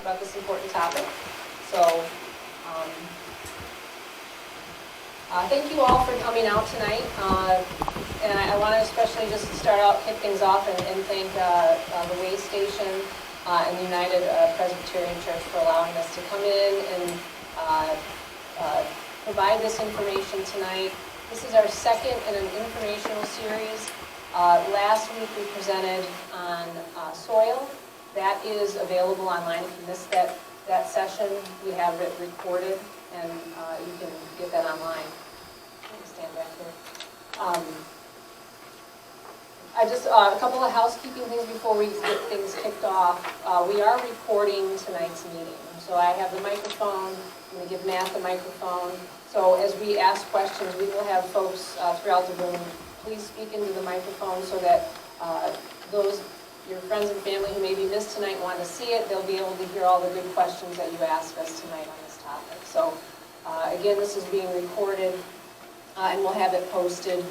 about this important topic. So, thank you all for coming out tonight. And I want to especially just start out, kick things off, and thank the Way Station and the United Presbyterian Church for allowing us to come in and provide this information tonight. This is our second in an informational series. Last week we presented on soil. That is available online. If you missed that session, we have it recorded, and you can get that online. Let me stand back here. A couple of housekeeping things before we get things kicked off. We are recording tonight's meeting. So I have the microphone. I'm going to give Matt the microphone. So as we ask questions, we will have folks throughout the room. Please speak into the microphone so that your friends and family who maybe missed tonight and want to see it, they'll be able to hear all the good questions that you ask us tonight on this topic. So again, this is being recorded and we'll have it posted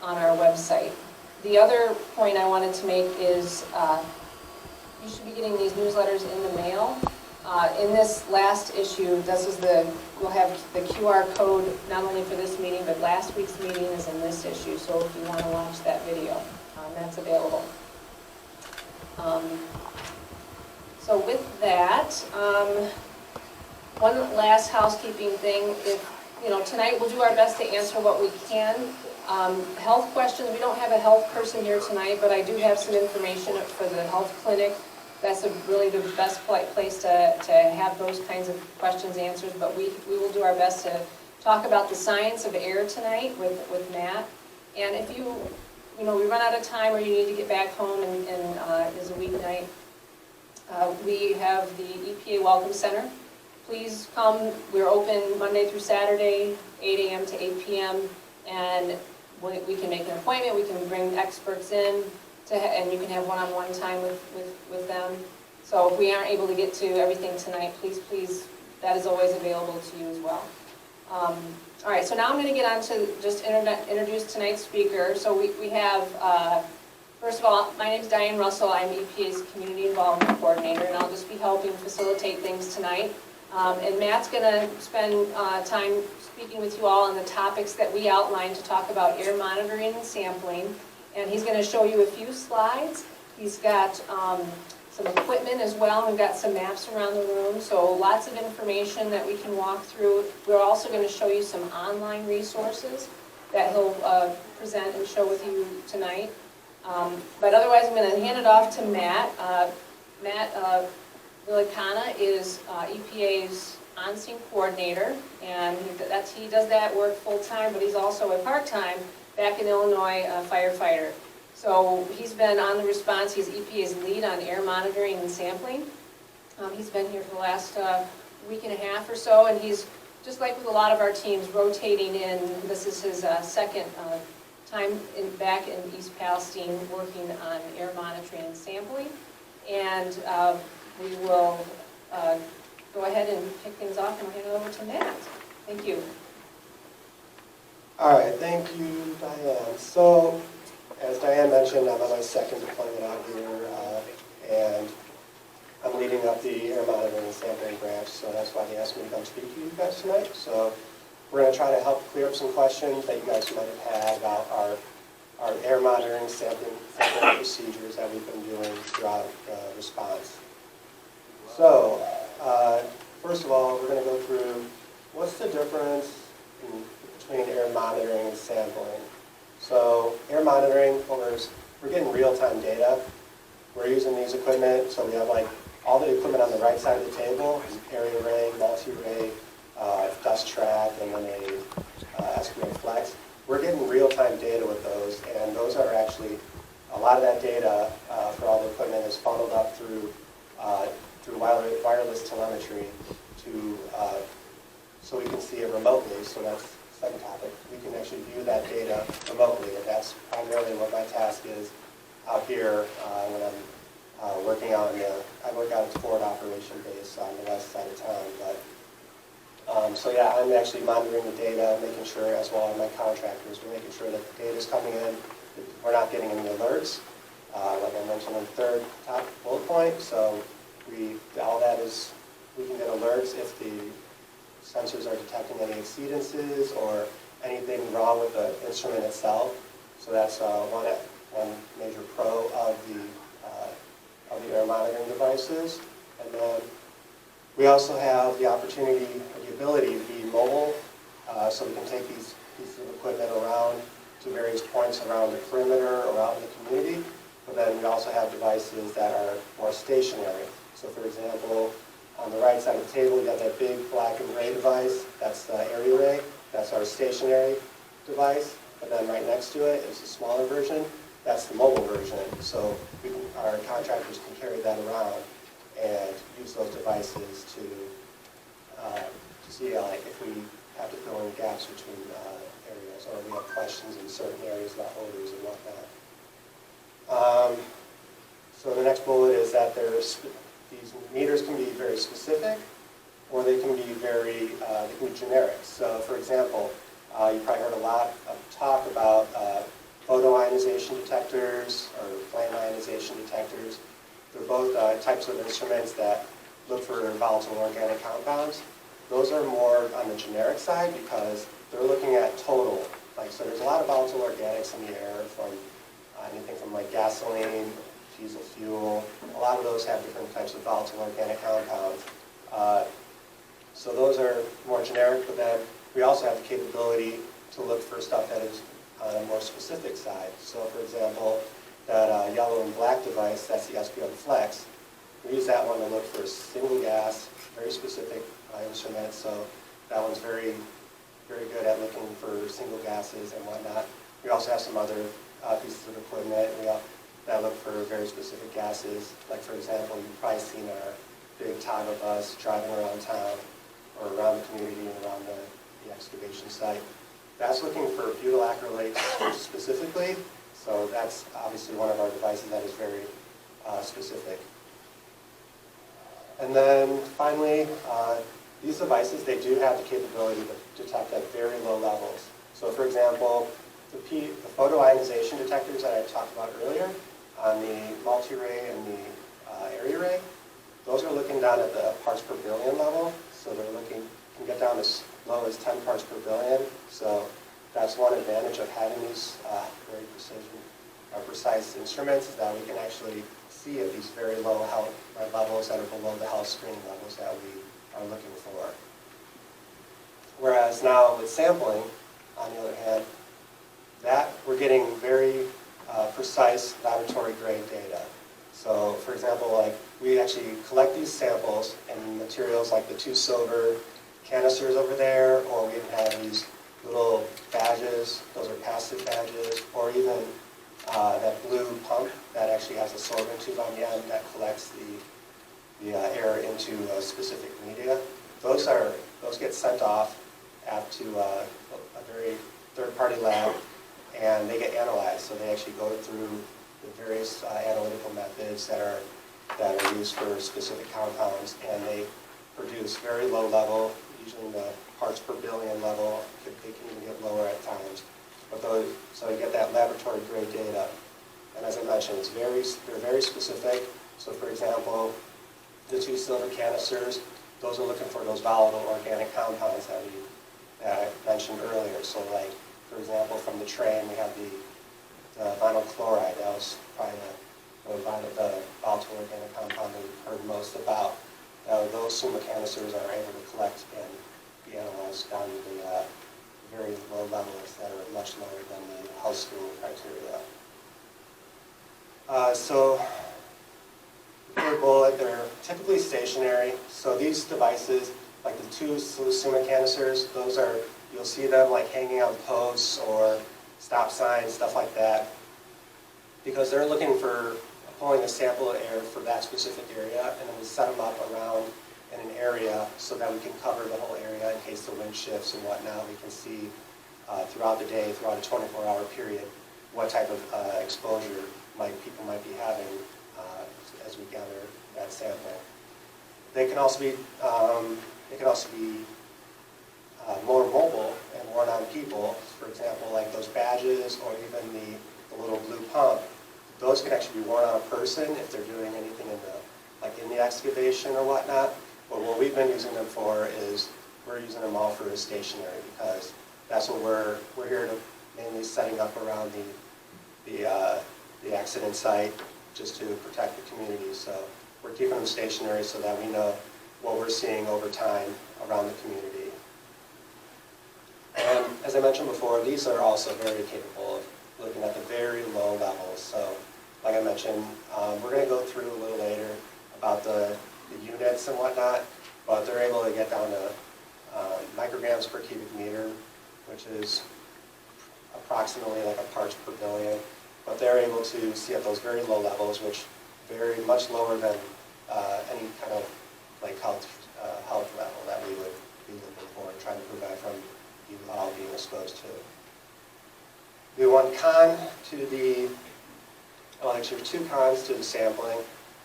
on our website. The other point I wanted to make is you should be getting these newsletters in the mail. In this last issue, we'll have the QR code not only for this meeting, but last week's meeting is in this issue. So if you want to watch that video, that's available. So with that, one last housekeeping thing. Tonight we'll do our best to answer what we can. Health questions, we don't have a health person here tonight, but I do have some information for the health clinic. That's really the best place to have those kinds of questions answered, but we will do our best to talk about the science of air tonight with Matt. And if we run out of time or you need to get back home and is a weeknight, we have the EPA Welcome Center. Please come. We're open Monday through Saturday, 8 a.m. to 8 p.m. And we can make an appointment. We can bring experts in, and you can have one-on-one time with them. So if we aren't able to get to everything tonight, please, that is always available to you as well. All right, so now I'm going to get on to just introduce tonight's speaker. So we have, first of all, my name is Diane Russell. I'm EPA's Community Involvement Coordinator, and I'll just be helping facilitate things tonight. And Matt's going to spend time speaking with you all on the topics that we outlined to talk about air monitoring and sampling. And he's going to show you a few slides. He's got some equipment as well. We've got some maps around the room, so lots of information that we can walk through. We're also going to show you some online resources that he'll present and show with you tonight. But otherwise, I'm going to hand it off to Matt. Matt Villicana is EPA's on-scene coordinator, and he does that work full-time, but he's also a part-time back in Illinois firefighter. So he's been on the response. He's EPA's lead on air monitoring and sampling. He's been here for the last week and a half or so, and he's, just like with a lot of our teams, rotating in. This is his second time back in East Palestine working on air monitoring and sampling. And we will go ahead and kick things off and hand it over to Matt. Thank you. All right, thank you, Diane. So, as Diane mentioned, I'm on my second deployment out here, and I'm leading up the air monitoring and sampling branch, so that's why they asked me to come speak to you guys tonight. So, we're going to try to help clear up some questions that you guys might have had about our air monitoring sampling procedures that we've been doing throughout the response. So, first of all, we're going to go through what's the difference between air monitoring and sampling. So air monitoring, we're getting real-time data. We're using these equipment, so we have all the equipment on the right side of the table, area ray, multi-ray, dust trap, and then a excavator flex. We're getting real-time data with those, and those are actually, a lot of that data for all the equipment is funneled up through wireless telemetry so we can see it remotely. So that's the second topic. We can actually view that data remotely, and that's primarily what my task is out here when I'm working out I work out at the forward operation base on the west side of town. So yeah, I'm actually monitoring the data, making sure, as well as my contractors, we're making sure that the data is coming in. We're not getting any alerts, like I mentioned in the third top bullet point. So all that is alerts if the sensors are detecting any exceedances or anything wrong with the instrument itself. So that's one major pro of the air monitoring devices. And then we also have the opportunity or the ability to be mobile, so we can take these pieces of equipment around to various points around the perimeter or out in the community. But then we also have devices that are more stationary. So for example, on the right side of the table, you have that big black and gray device. That's the area ray. That's our stationary device. And then right next to it is a smaller version. That's the mobile version. So our contractors can carry that around and use those devices to see like if we have to fill in gaps between areas, or we have questions in certain areas about odors and whatnot. So the next bullet is that these meters can be very specific, or they can be generic. So for example, you probably heard a lot of talk about photoionization detectors or flame ionization detectors. They're both types of instruments that look for volatile organic compounds. Those are more on the generic side because they're looking at total. So there's a lot of volatile organics in the air, from anything from like gasoline, diesel fuel. A lot of those have different types of volatile organic compounds. So those are more generic, but then we also have the capability to look for stuff that is on a more specific side. So for example, that yellow and black device, that's the SPM Flex. We use that one to look for single gas, very specific instrument. So that one's very, very good at looking for single gases and whatnot. We also have some other pieces of equipment that look for very specific gases. Like for example, you've probably seen our big toggle bus driving around town or around the community and around the excavation site. That's looking for butyl acrylate specifically. So that's obviously one of our devices that is very specific. And then finally, these devices, they do have the capability to detect at very low levels. So for example, the photoionization detectors that I talked about earlier on the multi-ray and the area ray, those are looking down at the parts per billion level. So they're can get down as low as 10 parts per billion. So that's one advantage of having these very precise instruments, is that we can actually see at these very low health levels that are below the health screening levels that we are looking for. Whereas now with sampling, on the other hand, that we're getting very precise laboratory grade data. So for example, like we actually collect these samples in materials like the 2 silver canisters over there, or we even have these little badges, those are passive badges, or even that blue pump that actually has a sorbent tube on the end that collects the air into a specific media. Those get sent off to a very third-party lab, and they get analyzed. So they actually go through the various analytical methods that are used for specific compounds, and they produce very low level, usually in the parts per billion level. They can even get lower at times. But so you get that laboratory grade data. And as I mentioned, they're very specific. So for example, the 2 silver canisters, those are looking for those volatile organic compounds that I mentioned earlier. So like, for example, from the train, we have the vinyl chloride. That was probably the volatile organic compound that we've heard most about. Those SUMA canisters are able to collect and be analyzed down to the very low levels that are much lower than the health screening criteria. So the third bullet, they're typically stationary. So these devices, like the 2 SUMA canisters, you'll see them like hanging on posts or stop signs, stuff like that, because they're looking for pulling a sample of air for that specific area, and then we set them up around in an area so that we can cover the whole area in case the wind shifts and whatnot. We can see throughout the day, throughout a 24-hour period, what type of exposure people might be having as we gather that sample. They can also be more mobile and worn on people. For example, like those badges or even the little blue pump. Those can actually be worn on a person if they're doing anything in the excavation or whatnot. But what we've been using them for is we're using them all for stationary because that's what we're here to mainly setting up around the accident site just to protect the community. So we're keeping them stationary so that we know what we're seeing over time around the community. And as I mentioned before, these are also very capable of looking at the very low levels. So like I mentioned, we're going to go through a little later about the units and whatnot, but they're able to get down to micrograms per cubic meter, which is approximately like a parts per billion. But they're able to see at those very low levels, which very much lower than any kind of like health level that we would be looking for and trying to prevent from you all being exposed to. The one con to the, well actually two cons to the sampling.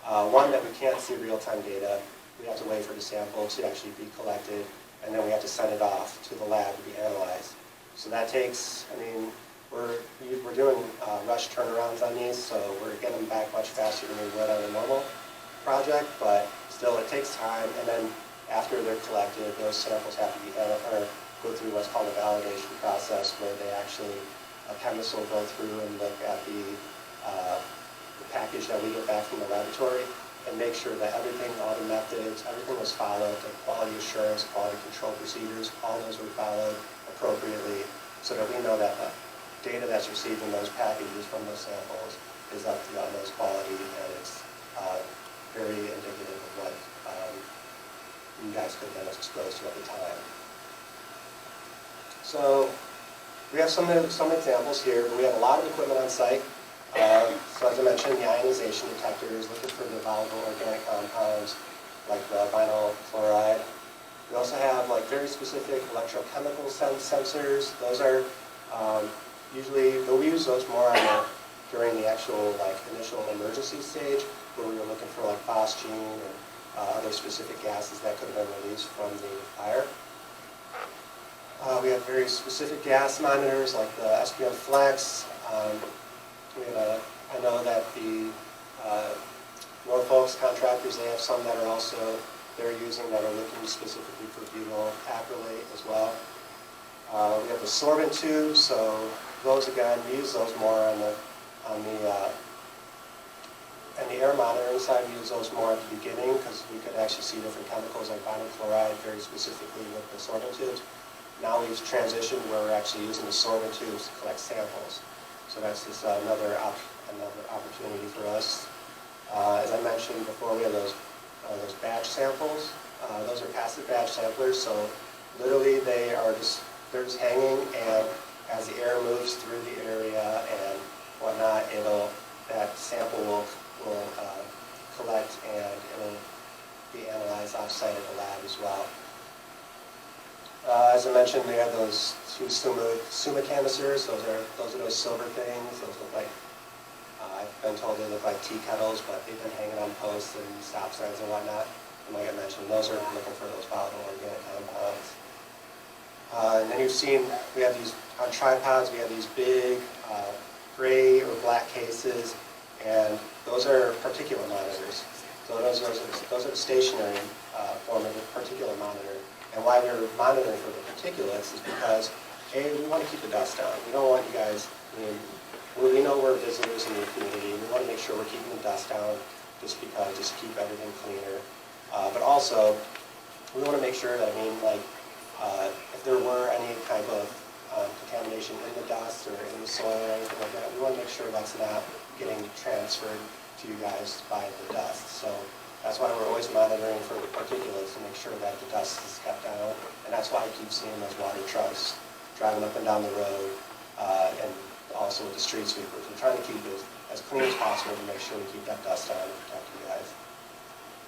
One, that we can't see real-time data. We have to wait for the sample to actually be collected, and then we have to send it off to the lab to be analyzed. So that takes, I mean, we're doing rush turnarounds on these, so we're getting them back much faster than we would on a normal project, but still it takes time, and then after they're collected, those samples have to be go through what's called a validation process, where they actually, a chemist will go through and look at the package that we get back from the laboratory and make sure that everything, all the methods, everything was followed, the quality assurance, quality control procedures, all those were followed appropriately, so that we know that the data that's received in those packages from those samples is up to the utmost quality, and it's very indicative of what you guys could have been exposed to at the time. So we have some examples here, but we have a lot of equipment on site. So as I mentioned, the ionization detectors, looking for the volatile organic compounds like the vinyl chloride. We also have like very specific electrochemical sensors. Those are usually, we use those more on during the actual like initial emergency stage, where we were looking for like phosgene and other specific gases that could have been released from the fire. We have very specific gas monitors like the SPM Flex. I know that the Norfolk's contractors, they have some that are also they're using that are looking specifically for butyl acrylate as well. We have the sorbent tubes, so those again, we use those more on the air monitoring side. We use those more at the beginning because we could actually see different chemicals like vinyl chloride very specifically with the sorbent tubes. Now we've transitioned where we're actually using the sorbent tubes to collect samples. So that's just another opportunity for us. As I mentioned before, we have those batch samples. Those are passive batch samplers, so literally they're just hanging, and as the air moves through the area and whatnot, that sample will collect, and it'll be analyzed off-site at the lab as well. As I mentioned, we have those two Suma canisters. Those are those silver things. Those look like, I've been told they look like tea kettles, but they've been hanging on posts and stop signs and whatnot. And like I mentioned, those are looking for those volatile organic compounds. And then you've seen, we have these, on tripods, we have these big gray or black cases, and those are particulate monitors. So those are the stationary form of the particulate monitor. And why we're monitoring for the particulates is because, A, we want to keep the dust down. We don't want you guys, we know we're visitors in the community. We want to make sure we're keeping the dust down just to keep everything cleaner. But also, we want to make sure that, if there were any type of contamination in the dust or in the soil or anything like that, we want to make sure that's not getting transferred to you guys by the dust. So that's why we're always monitoring for the particulates to make sure that the dust is kept down. And that's why I keep seeing those water trucks driving up and down the road, and also with the street sweepers. We're trying to keep it as clean as possible to make sure we keep that dust down and protect you guys.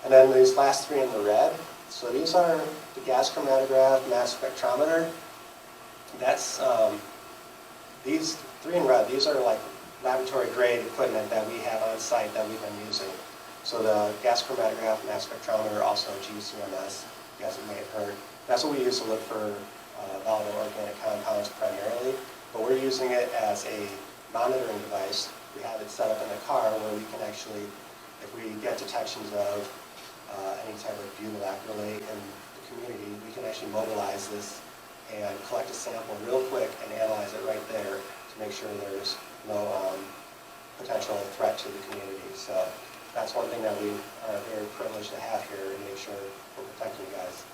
And then these last three in the red. So these are the gas chromatograph, mass spectrometer. That's, these three in red, these are like laboratory grade equipment that we have on site that we've been using. So the gas chromatograph, mass spectrometer, also GCMS, you guys may have heard. That's what we use to look for volatile organic compounds primarily, but we're using it as a monitoring device. We have it set up in a car where we can actually, if we get detections of any type of butyl acrylate in can actually mobilize this and collect a sample real quick and analyze it right there to make sure there's no potential threat to the community. So that's one thing that we are very privileged to have here and make sure we're protecting you guys.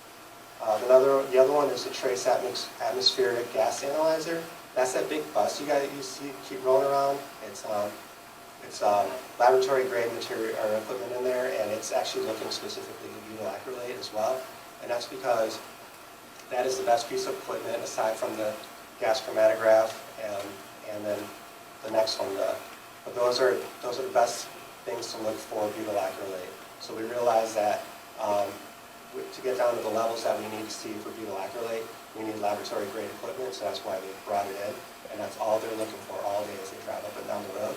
The other one is the trace atmospheric gas analyzer. That's that big bus you guys see keep rolling around. It's laboratory grade material or equipment in there, and it's actually looking specifically at butyl acrylate as well. And that's because that is the best piece of equipment aside from the gas chromatograph and then the next one. But those are the best things to look for butyl acrylate. So we realize that to get down to the levels that we need to see for butyl acrylate, we need laboratory grade equipment, so that's why they brought it in. And that's all they're looking for all day as they drive up and down the road.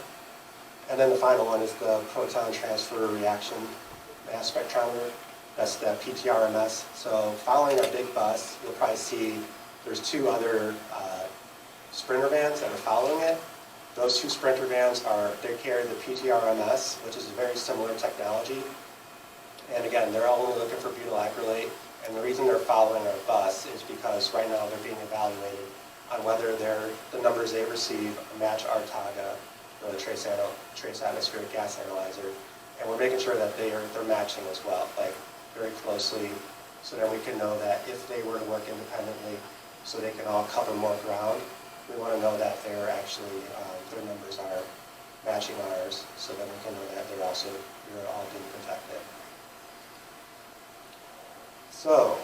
And then the final one is the proton transfer reaction mass spectrometer. That's the PTRMS. So following our big bus, you'll probably see there's two other Sprinter vans that are following it. Those two Sprinter vans they carry the PTRMS, which is a very similar technology. And again, they're all only looking for butyl acrylate. And the reason they're following our bus is because right now they're being evaluated on whether the numbers they receive match our TAGA, or the trace atmospheric gas analyzer. And we're making sure that they're matching as well, like very closely, so that we can know that if they were to work independently, so they can all cover more ground, we want to know that they're actually, their numbers are matching ours, so that we can know that you're all being protected. So,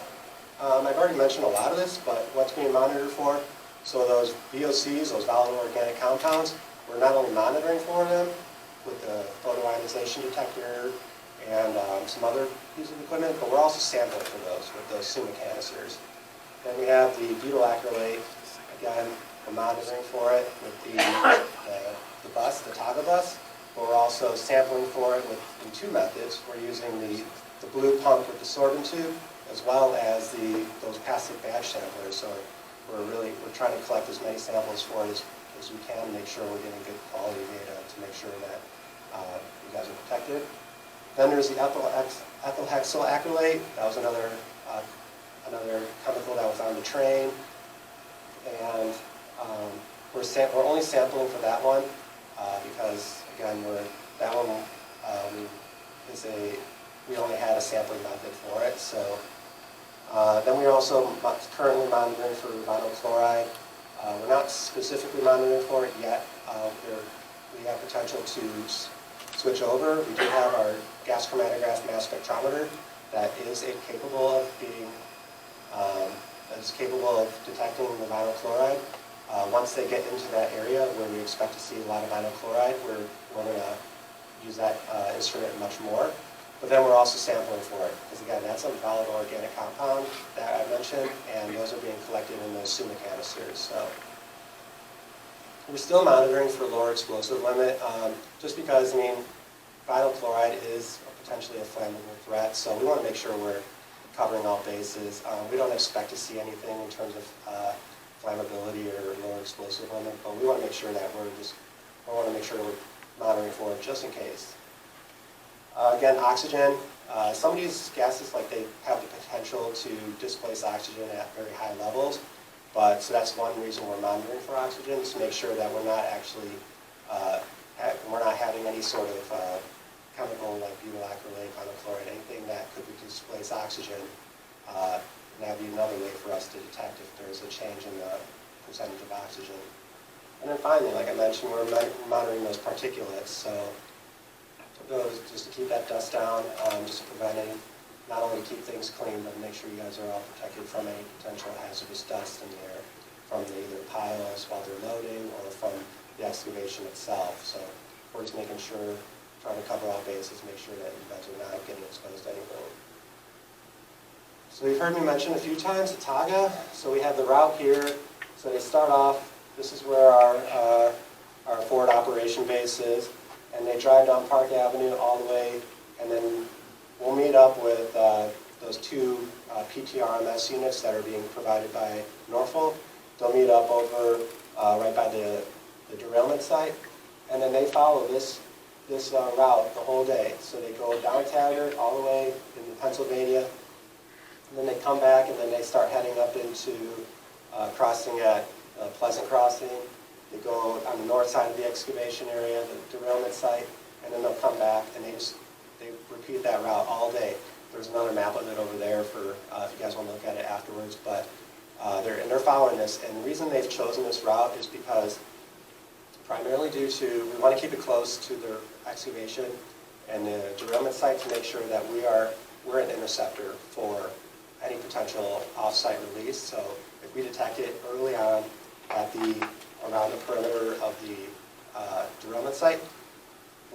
I've already mentioned a lot of this, but what's being monitored for? So those VOCs, those volatile organic compounds, we're not only monitoring for them with the photoionization detector and some other pieces of equipment, but we're also sampling for those with those SUMA canisters. Then we have the butyl acrylate. Again, we're monitoring for it with the bus, the TAGA bus, but we're also sampling for it in two methods. We're using the blue pump with the sorbent tube, as well as those passive badge samplers. So we're trying to collect as many samples for it as we can, make sure we're getting good quality data to make sure that you guys are protected. Then there's the ethyl hexyl acrylate. That was another chemical that was on the train, and we're only sampling for that one because again we only had a sampling method for it. So then we're also currently monitoring for vinyl chloride. We're not specifically monitoring for it yet. We have potential to switch over. We do have our gas chromatograph mass spectrometer that is capable of detecting the vinyl chloride. Once they get into that area where we expect to see a lot of vinyl chloride, we're going to use that instrument much more. But then we're also sampling for it, because again, that's a volatile organic compound that I mentioned, and those are being collected in those SUMA canisters. So we're still monitoring for lower explosive limit, just because, vinyl chloride is potentially a flammable threat, so we want to make sure we're covering all bases. We don't expect to see anything in terms of flammability or lower explosive limit, but we want to make sure that we're monitoring for it just in case. Again, oxygen. Some of these gases, they have the potential to displace oxygen at very high levels. So that's one reason we're monitoring for oxygen, is to make sure that we're not actually having any sort of chemical like butyl acrylate, vinyl chloride, anything that could displace oxygen. And that would be another way for us to detect if there's a change in the percentage of oxygen. And then finally, like I mentioned, we're monitoring those particulates. So those, just to keep that dust down, just to prevent any, not only to keep things clean, but make sure you guys are all protected from any potential hazardous dust in the air from either piles while they're loading or from the excavation itself. So we're just making sure, trying to cover all bases, make sure that you guys are not getting exposed to anything. So you've heard me mention a few times the TAGA. So we have the route here. So they start off, this is where our forward operation base is, and they drive down Park Avenue all the way, and then we'll meet up with those two PTRMS units that are being provided by Norfolk. They'll meet up over right by the derailment site, and then they follow this route the whole day. So they go down Taggart all the way into Pennsylvania, And then they come back and then they start heading up into crossing at Pleasant Crossing. They go on the north side of the excavation area, the derailment site, and then they'll come back and they repeat that route all day. There's another map of it over there for if you guys want to look at it afterwards, but they're following this. And the reason they've chosen this route is because primarily due to, we want to keep it close to their excavation and the derailment site to make sure that we're an interceptor for any potential off-site release. So if we detect it early on around the perimeter of the derailment site,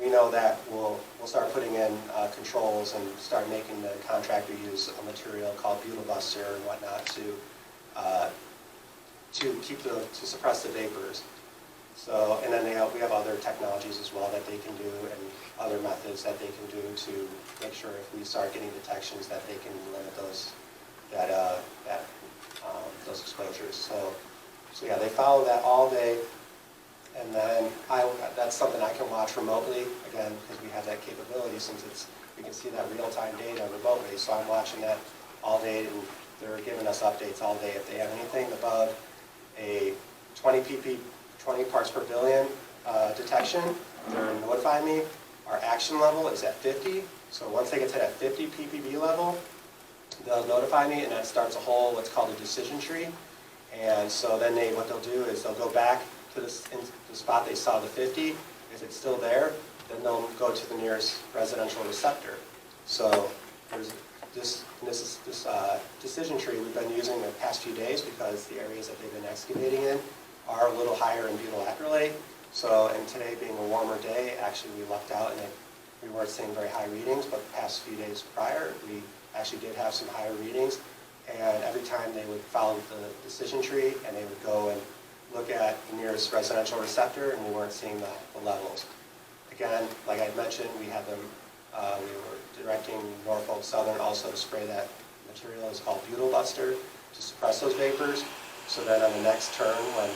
we know that we'll start putting in controls and start making the contractor use a material called butyl buster and whatnot to suppress the vapors. So, and then we have other technologies as well that they can do and other methods that they can do to make sure if we start getting detections that they can limit those exposures. So yeah, they follow that all day, and then that's something I can watch remotely, again, because we have that capability since we can see that real-time data remotely. So I'm watching that all day, and they're giving us updates all day. If they have anything above a 20 parts per billion detection, they're notifying me. Our action level is at 50, so once they get to that 50 ppb level, they'll notify me, and that starts a whole what's called a decision tree. And so then what they'll do is they'll go back to the spot they saw the 50. If it's still there, then they'll go to the nearest residential receptor. So there's this decision tree we've been using the past few days because the areas that they've been excavating in are a little higher in butyl acrylate. So, and today being a warmer day, actually we lucked out and we weren't seeing very high readings, but the past few days prior, we actually did have some higher readings. And every time they would follow the decision tree and they would go and look at the nearest residential receptor, and we weren't seeing the levels. Again, like I mentioned, we had them, we were directing Norfolk Southern also to spray that material. It's called butyl buster to suppress those vapors. So then on the next turn, when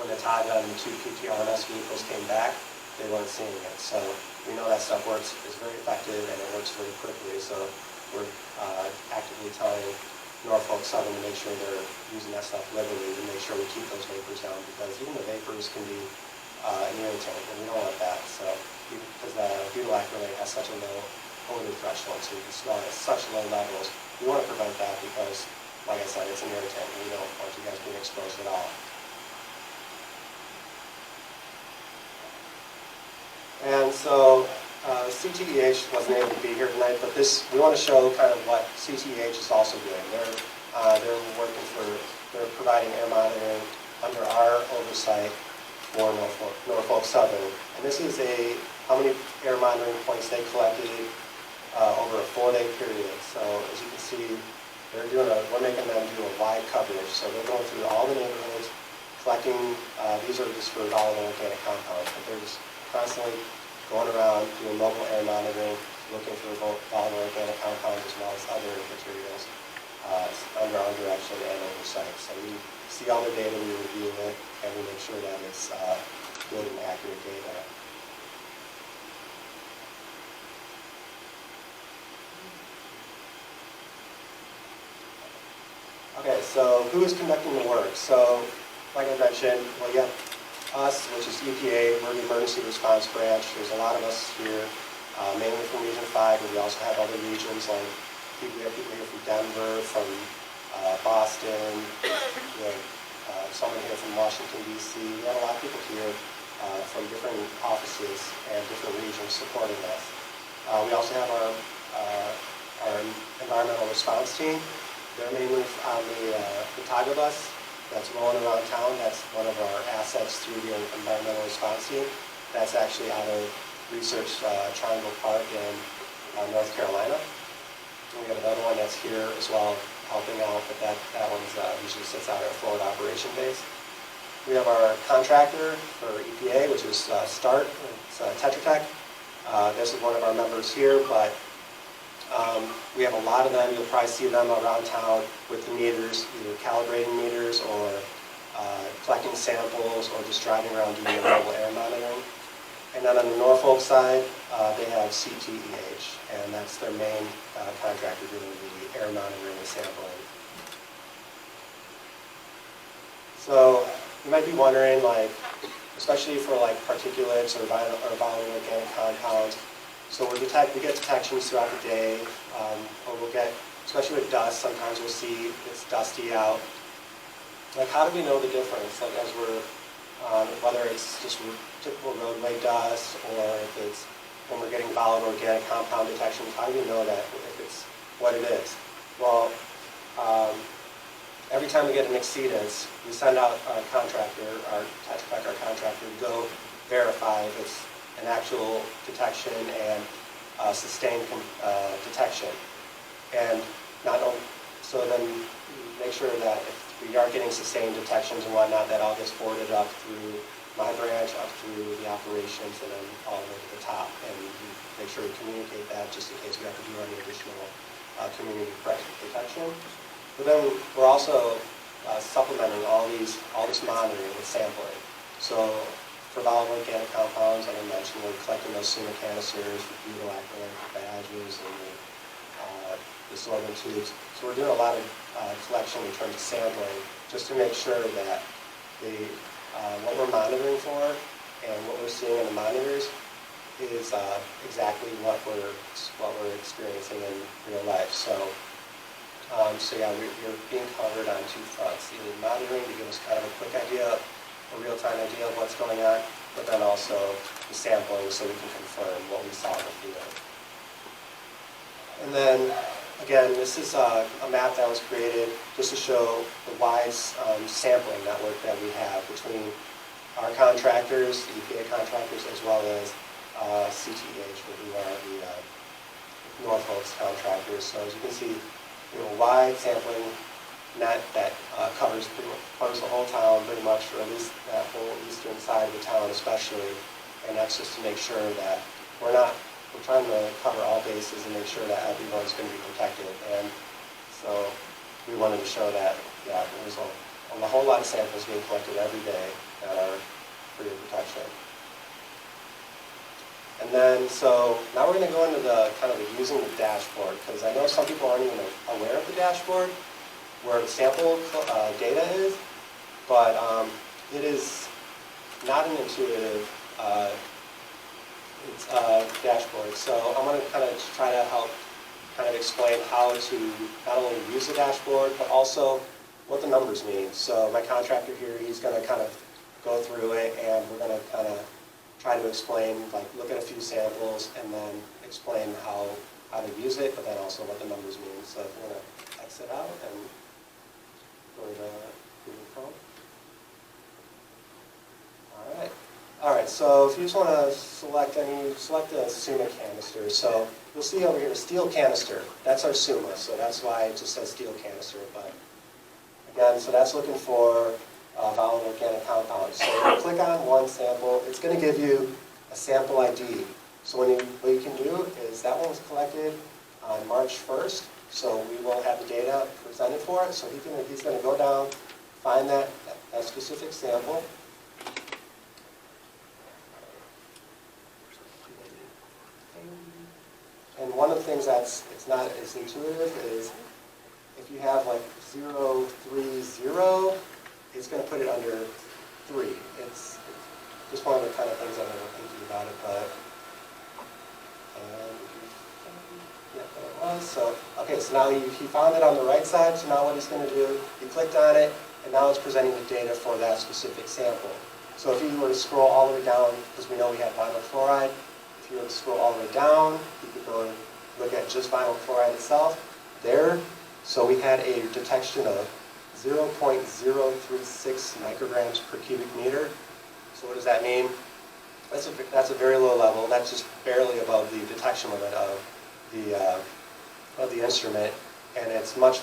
the Taga and the two PTRMS vehicles came back, they weren't seeing it. So we know that stuff works, is very effective, and it works very quickly. So we're actively telling Norfolk Southern to make sure they're using that stuff liberally to make sure we keep those vapors down, because even the vapors can be an irritant, and we don't want that. So because the butyl acrylate has such a low odor threshold, so you can smell it at such low levels, we want to prevent that because, like I said, it's an irritant, and we don't want you guys being exposed at all. And so CTEH wasn't able to be here tonight, but we want to show kind of what CTEH is also doing. They're providing air monitoring under our oversight for Norfolk Southern. And this is how many air monitoring points they collected over a 4-day period. So as you can see, we're making them do a wide coverage. So they're going through all the neighborhoods, collecting, these are just for volatile organic compounds, but they're just constantly going around doing mobile air monitoring, looking for volatile organic compounds as well as other materials under our direction and oversight. So we see all the data, we review it, and we make sure that it's good and accurate data. Okay, so who is conducting the work? So, like I mentioned, well, you have us, which is EPA, we're the emergency response branch. There's a lot of us here, mainly from Region 5, but we also have other regions like we have people here from Denver, from Boston, we have someone here from Washington, D.C. We have a lot of people here from different offices and different regions supporting us. We also have our environmental response team. They're mainly on the Taga bus that's rolling around town. That's one of our assets through the environmental response team. That's actually out of Research Triangle Park in North Carolina. And we have another one that's here as well, helping out, but that one usually sits out at a forward operation base. We have our contractor for EPA, which is START. It's Tetra Tech. This is one of our members here, but we have a lot of them. You'll probably see them around town with the meters, either calibrating meters or collecting samples or just driving around doing mobile air monitoring. And then on the Norfolk side, they have CTEH, and that's their main contractor doing the air monitoring and sampling. So you might be wondering, like, especially for like particulates or volatile organic compounds, so we get detections throughout the day, or we'll get, especially with dust, sometimes we'll see it's dusty out. Like, how do we know the difference? Like, as we're, whether it's just typical roadway dust, or if it's when we're getting volatile organic compound detections, how do we know that if it's what it is? Well, every time we get an exceedance, we send out our contractor, our Tetra Pak, our contractor, to go verify if it's an actual detection and sustained detection. And not only, so then make sure that if we are getting sustained detections and whatnot, that all gets forwarded up through my branch, up through the operations, and then all the way to the top. And we make sure we communicate that just in case we have to do any additional community protection. But then we're also supplementing all this monitoring with sampling. So for volatile organic compounds, like I mentioned, we're collecting those SUMA canisters, the butyl acrylic badges, and the sorbent tubes. So we're doing a lot of collection in terms of sampling, just to make sure that what we're monitoring for and what we're seeing in the monitors is exactly what we're experiencing in real life. So yeah, we're being covered on two fronts: either monitoring to give us kind of a quick idea, a real-time idea of what's going on, but then also the sampling so we can confirm what we saw in the field. And then, again, this is a map that was created just to show the wide sampling network that we have between our contractors, the EPA contractors, as well as CTEH, who are the Norfolk's contractors. So as you can see, wide sampling net that covers the whole town pretty much, or at least that whole eastern side of the town especially. And that's just to make sure that we're trying to cover all bases and make sure that everyone's going to be protected. And so we wanted to show that, yeah, there's a whole lot of samples being collected every day that are for your protection. And then, so now we're going to go into the kind of using the dashboard, because I know some people aren't even aware of the dashboard, where the sample data is, but it is not an intuitive dashboard. So I'm going to kind of try to help kind of explain how to not only use the dashboard, but also what the numbers mean. So my contractor here, he's going to kind of go through it, and we're going to kind of try to explain, like look at a few samples and then explain how to use it, but then also what the numbers mean. So if you want to exit out and go to Google Chrome. All right, so if you just want to select a SUMA canister. So you'll see over here, steel canister. That's our SUMA, so that's why it just says steel canister. But again, so that's looking for volatile organic compounds. So when you click on one sample, it's going to give you a sample ID. So what you can do is that one was collected on March 1st, so we will have the data presented for it. So he's going to go down, find that specific sample. And one of the things it's not as intuitive is if you have like 0, 3, 0, it's going to put it under 3. It's just one of the kind of things I never thinking about it, but yeah, there it was. So okay, so now he found it on the right side. So now what he's going to do, he clicked on it, and now it's presenting the data for that specific sample. So if you were to scroll all the way down, because we know we have vinyl chloride, if you were to scroll all the way down, you could go and look at just vinyl chloride itself. There, so we had a detection of 0.036 micrograms per cubic meter. So what does that mean? That's a very low level. That's just barely above the detection limit of the instrument, and it's much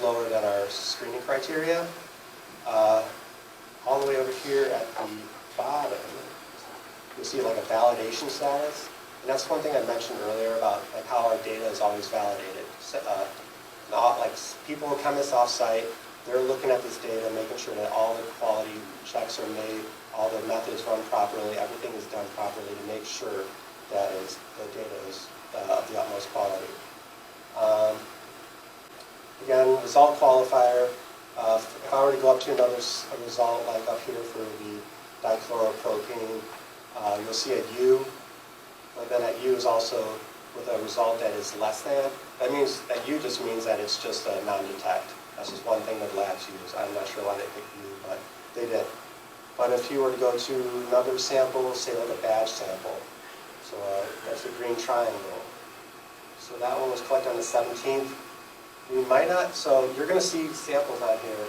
lower than our screening criteria. All the way over here at the bottom, you'll see like a validation status, and that's one thing I mentioned earlier about like how our data is always validated. Like people, chemists off-site, they're looking at this data, making sure that all the quality checks are made, all the methods run properly, everything is done properly to make sure that the data is of the utmost quality. Again, result qualifier, if I were to go up to another result, like up here for the dichloropropene, you'll see a U, but then that U is also with a result that is less than. That means, that U just means that it's just a non-detect. That's just one thing that labs use. I'm not sure why they picked U, but they did. But if you were to go to another sample, say like a badge sample, so that's a green triangle. So that one was collected on the 17th. You might not, so you're going to see samples on here.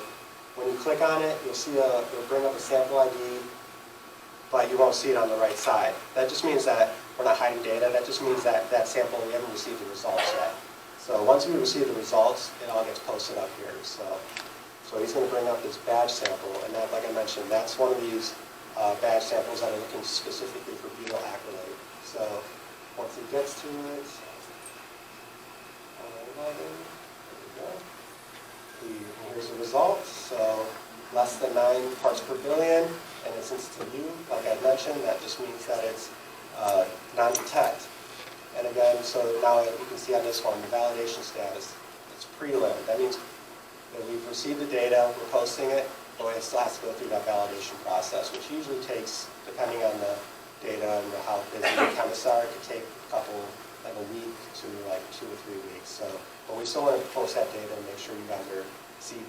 When you click on it, you'll see it'll bring up a sample ID, but you won't see it on the right side. That just means that we're not hiding data. That just means that that sample, we haven't received the results yet. So once we receive the results, it all gets posted up here. So he's going to bring up this badge sample, and that, like I mentioned, that's one of these badge samples that are looking specifically for butyl acrylate. So once he gets to it, here's the result. So less than 9 parts per billion, and since it's a U, like I mentioned, that just means that it's non-detect. And again, so now you can see on this one, the validation status, it's prelim. That means that we've received the data, we're posting it, but it still has to go through that validation process, which usually takes, depending on the data and how busy the chemists are, it could take a couple, like a week to like 2 or 3 weeks. So, but we still want to post that data and make sure you guys are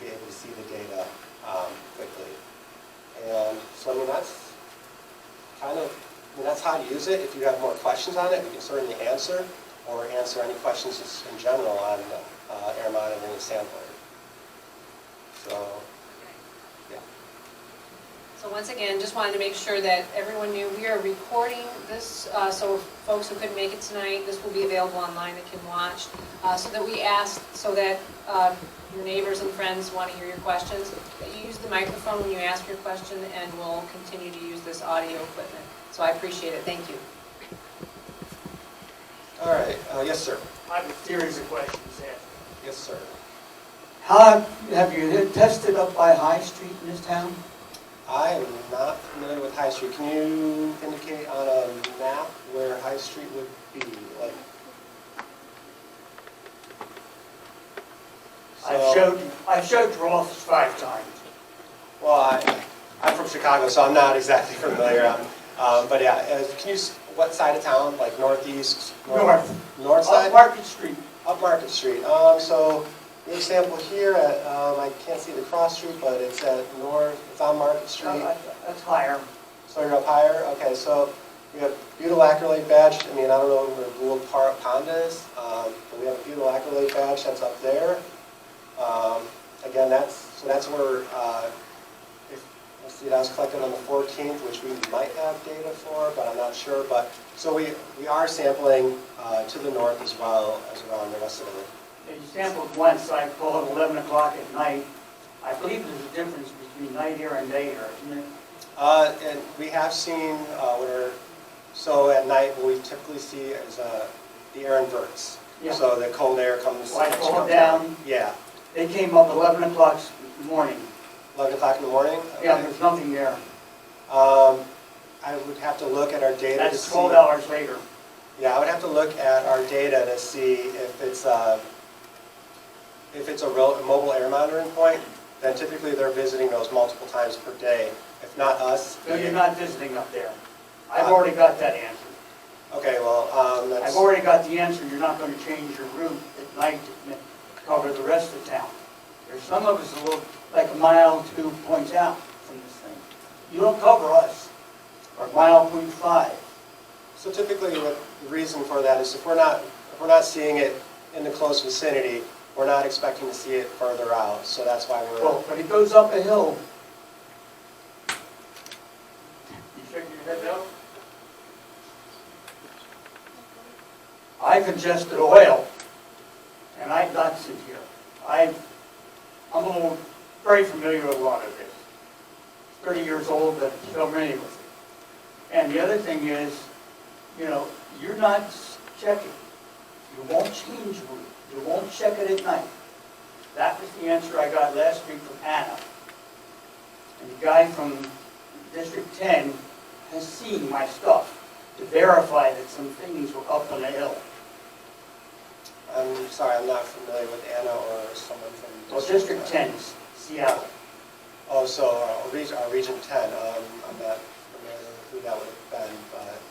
be able to see the data quickly. And so, I mean, that's kind of, that's how to use it. If you have more questions on it, we can certainly answer, or answer any questions just in general on air monitoring and sampling. So, yeah. So once again, just wanted to make sure that everyone knew we are recording this, so folks who couldn't make it tonight, this will be available online that can watch, so that we ask, so that your neighbors and friends want to hear your questions, that you use the microphone when you ask your question, and we'll continue to use this audio equipment. So I appreciate it. Thank you. All right. Yes, sir. I have a series of questions then. Yes, sir. How have you tested up by High Street in this town? I am not familiar with High Street. Can you indicate on a map where High Street would be? Like, I've showed your office 5 times. well, I'm from Chicago, so I'm not exactly familiar. But yeah, can you, what side of town? Like northeast? North side? Up Market Street. Up Market Street. So we have a sample here at, I can't see the cross street, but it's at north, it's on Market Street. That's higher. So you're up higher? Okay, so we have butyl acrylate badge. I mean, I don't know where Gould Pond is, but we have a butyl acrylate badge that's up there. Again, that's where, let's see, that was collected on the 14th, which we might have data for, but I'm not sure. But so we are sampling to the north as well as around the rest of the. You sampled once, I called at 11 o'clock at night. I believe there's a difference between night air and day air, isn't it? And we have seen, so at night what we typically see is the air inverts. Yeah. So the cold air comes, So I called down. Yeah. They came up 11 o'clock in the morning. 11 o'clock in the morning? Okay. Yeah, there's nothing there. I would have to look at our data to That's see. 12 hours later. Yeah, I would have to look at our data to see if it's a real mobile air monitoring point. Then typically they're visiting those multiple times per day. If not us. No, you're not visiting up there. I've already got that answer. Okay, well, that's. I've already got the answer. You're not going to change your route at night to cover the rest of town. There's some of us a little, like a mile 2 points out from this thing. You don't cover us, or mile 0.5. So typically the reason for that is if we're not seeing it in the close vicinity, we're not expecting to see it further out. So that's why we're. Well, but it goes up a hill. You shaking your head no? I congested oil, and I got sit here. I'm very familiar with a lot of this. 30 years old, but familiar with it. And the other thing is, you know, you're not checking. You won't change route. You won't check it at night. That was the answer I got last week from Anna. And the guy from District 10 has seen my stuff to verify that some things were up on the hill. I'm sorry, I'm not familiar with Anna or someone from. Well, District 10 is Seattle. Oh, so our Region 10, I'm not familiar with who that would have been, but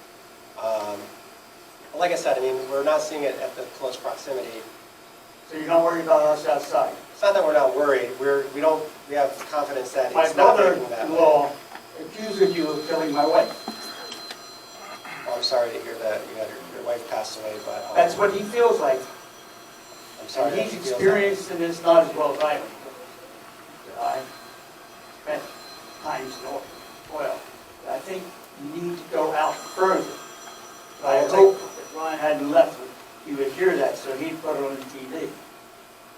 like I said, I mean, we're not seeing it at the close proximity. So you're not worried about us outside? It's not that we're not worried, we have confidence that My it's not making that way. brother-in-law accuses you of killing my wife. Well, I'm sorry to hear that you had your wife passed away, but. That's what he feels like. I'm sorry. And that he's you feel that. experienced in this not as well as I have. I spent times in oil. But I think you need to go out further. I hope that Ron hadn't left, you would hear that, so he'd put it on the TV.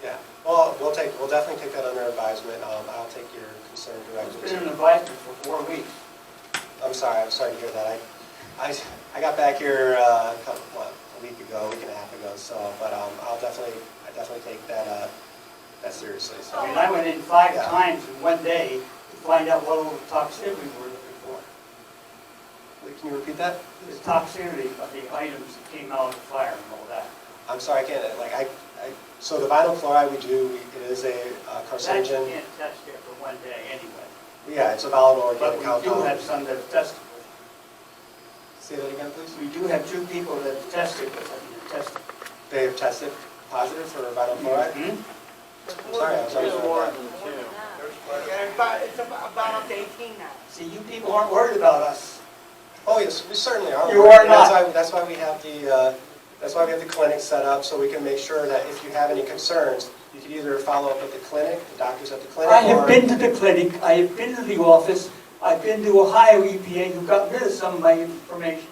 Yeah, well, we'll definitely take that under advisement. I'll take your concern It's directly. been in advisement for 4 weeks. I'm sorry to hear that. I got back here a week and a half ago, so, but I definitely take that seriously, so. I mean, I went in 5 Yeah. times in one day to find out what little toxicity we were looking for. Wait, can you repeat that? The toxicity of the items that came out of the fire and all that. I'm sorry, I can't, so the vinyl chloride it is a That you carcinogen. can't test it for 1 day anyway. Yeah, it's a volatile But organic we compound. do have some that have tested with Say that again, please? it. We do have 2 people that have tested with it. They have tested positive for vinyl chloride? Mhm. I'm sorry, I was unaware of that. It's about up to 18 now. See, you people aren't worried about us. Oh, yes, we certainly are. You are And that's not. why- That's why we have the clinic set up, so we can make sure that if you have any concerns, you can either follow up with the clinic, the doctors at the clinic, I have or- been to the clinic, I have been to the office, I've been to Ohio EPA, who got rid of some of my information,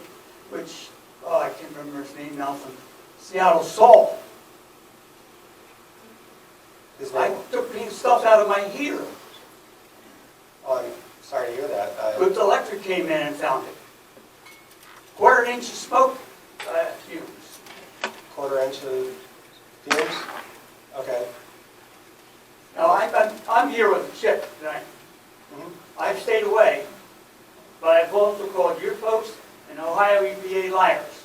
which, I can't remember his name now, from Seattle Saul. His I name. took the stuff out of my heater. Oh, I'm sorry to hear that. But the electric came in and found it. 1/4 inch of smoke fumes. Quarter inch of fumes? Okay. Now, I'm here with a chip tonight. Mhm. I've stayed away, but I've also called your folks and Ohio EPA liars.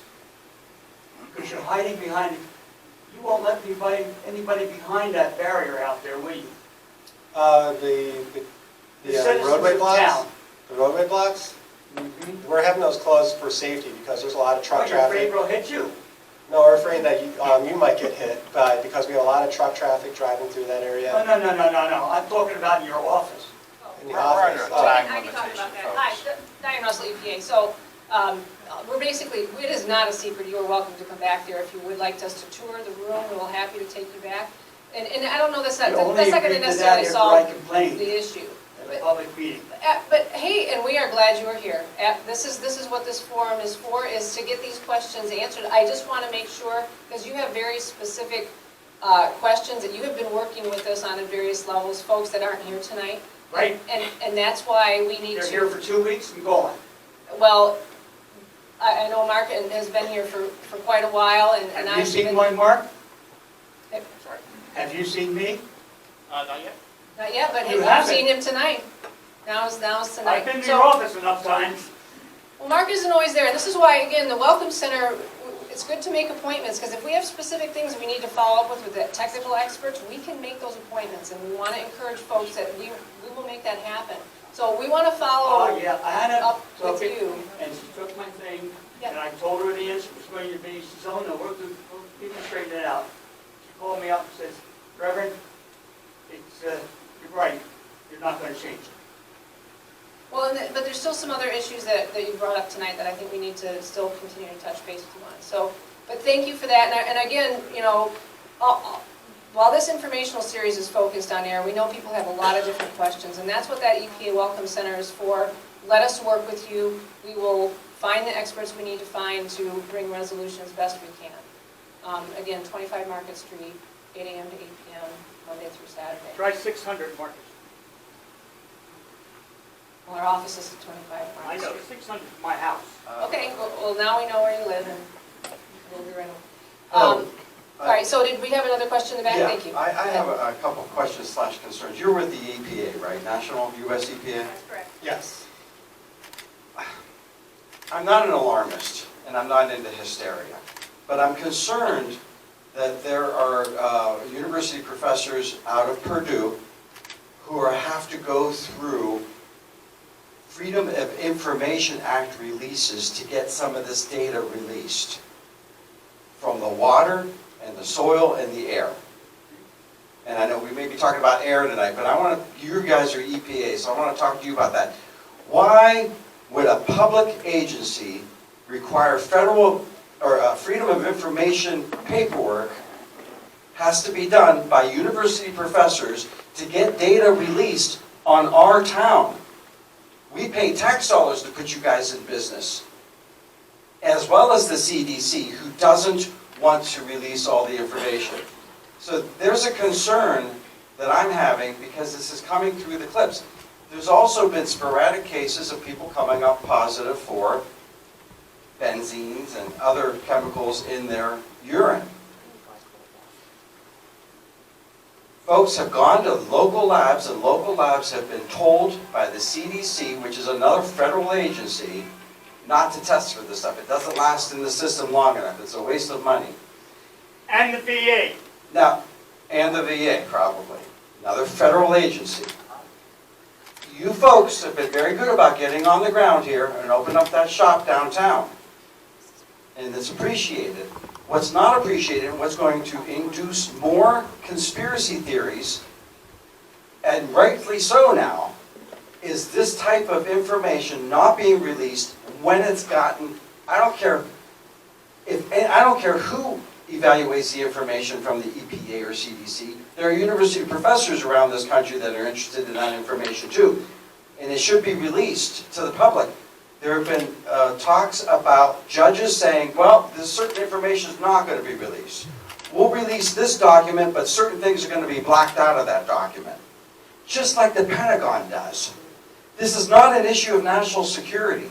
Because you're hiding behind, you won't let anybody behind that barrier out there, will you? The citizens roadway of blocks? town. The roadway blocks? Mm-hmm. We're having those closed for safety because there's a lot of truck You're afraid traffic. we'll hit you. No, we're afraid that you might get hit, because we have a lot of truck traffic driving through that No, area. no. I'm talking about in your office. In the We're office. under Oh. attack. I can talk about that. Limitation, Hi, folks. Diane Russell, EPA. So, we're basically, it is not a secret, you are welcome to come back there if you would like us to tour the room, we're happy to take you back. And I don't know, that's not You only gonna agreed to that necessarily after I solve complained the issue. at a public meeting. But hey, and we are glad you are here. This is what this forum is for, is to get these questions answered. I just want to make sure, because you have very specific questions that you have been working with us on at various levels, folks that aren't here tonight. Right. And that's why we need They're to. here for 2 weeks and gone. Well, I know Mark has been here for quite a while, and Have I've you seen been. my Mark? Sorry. Have you seen me? Not yet. Not yet, but You you've haven't. seen him tonight. Now is tonight. I've been to So- your office enough times. Well, Mark isn't always there, and this is why, again, the Welcome Center, it's good to make appointments, because if we have specific things we need to follow up with the technical experts, we can make those appointments, and we want to encourage folks that we will make that happen. So we want to follow Yeah, Anna up took with it, you. and she took my thing, Yeah. and I told her the answer was going to be, she says, oh no, we'll even straighten it out. She called me up and says, Reverend, you're right, you're not going to change it. Well, but there's still some other issues that you brought up tonight that I think we need to still continue to touch base with you on. So, but thank you for that, and again, you know, while this informational series is focused on air, we know people have a lot of different questions, and that's what that EPA Welcome Center is for. Let us work with you. We will find the experts we need to find to bring resolutions best we can. Again, 25 Market Street, 8 a.m. to 8 p.m., Monday through Saturday. Try 600 Market. Well, our office is at 25 I Market know, Street. 600 is my house. Okay, well, now we know where you live, and we'll be right over. Hello. All right, so did we have another question in the back? Yeah, Thank you. I have a couple of questions/concerns. You're with the EPA, right? National, US EPA? That's correct. Yes. I'm not an alarmist, and I'm not into hysteria, but I'm concerned that there are university professors out of Purdue who have to go through Freedom of Information Act releases to get some of this data released from the water and the soil and the air. And I know we may be talking about air tonight, but you guys are EPA, so I want to talk to you about that. Why would a public agency require federal or Freedom of Information paperwork has to be done by university professors to get data released on our town? We pay tax dollars to put you guys in business, as well as the CDC, who doesn't want to release all the information. So there's a concern that I'm having because this is coming through the clips. There's also been sporadic cases of people coming up positive for benzenes and other chemicals in their urine. Folks have gone to local labs, and local labs have been told by the CDC, which is another federal agency, not to test for this stuff. It doesn't last in the system long enough. It's a waste of money. And the VA. Now, and the VA, probably. Another federal agency. You folks have been very good about getting on the ground here and open up that shop downtown. And it's appreciated. What's not appreciated and what's going to induce more conspiracy theories, and rightly so now, is this type of information not being released when it's gotten, I don't care who evaluates the information from the EPA or CDC. There are university professors around this country that are interested in that information too. And it should be released to the public. There have been talks about judges saying, well, this certain information is not going to be released. We'll release this document, but certain things are going to be blacked out of that document. Just like the Pentagon does. This is not an issue of national security.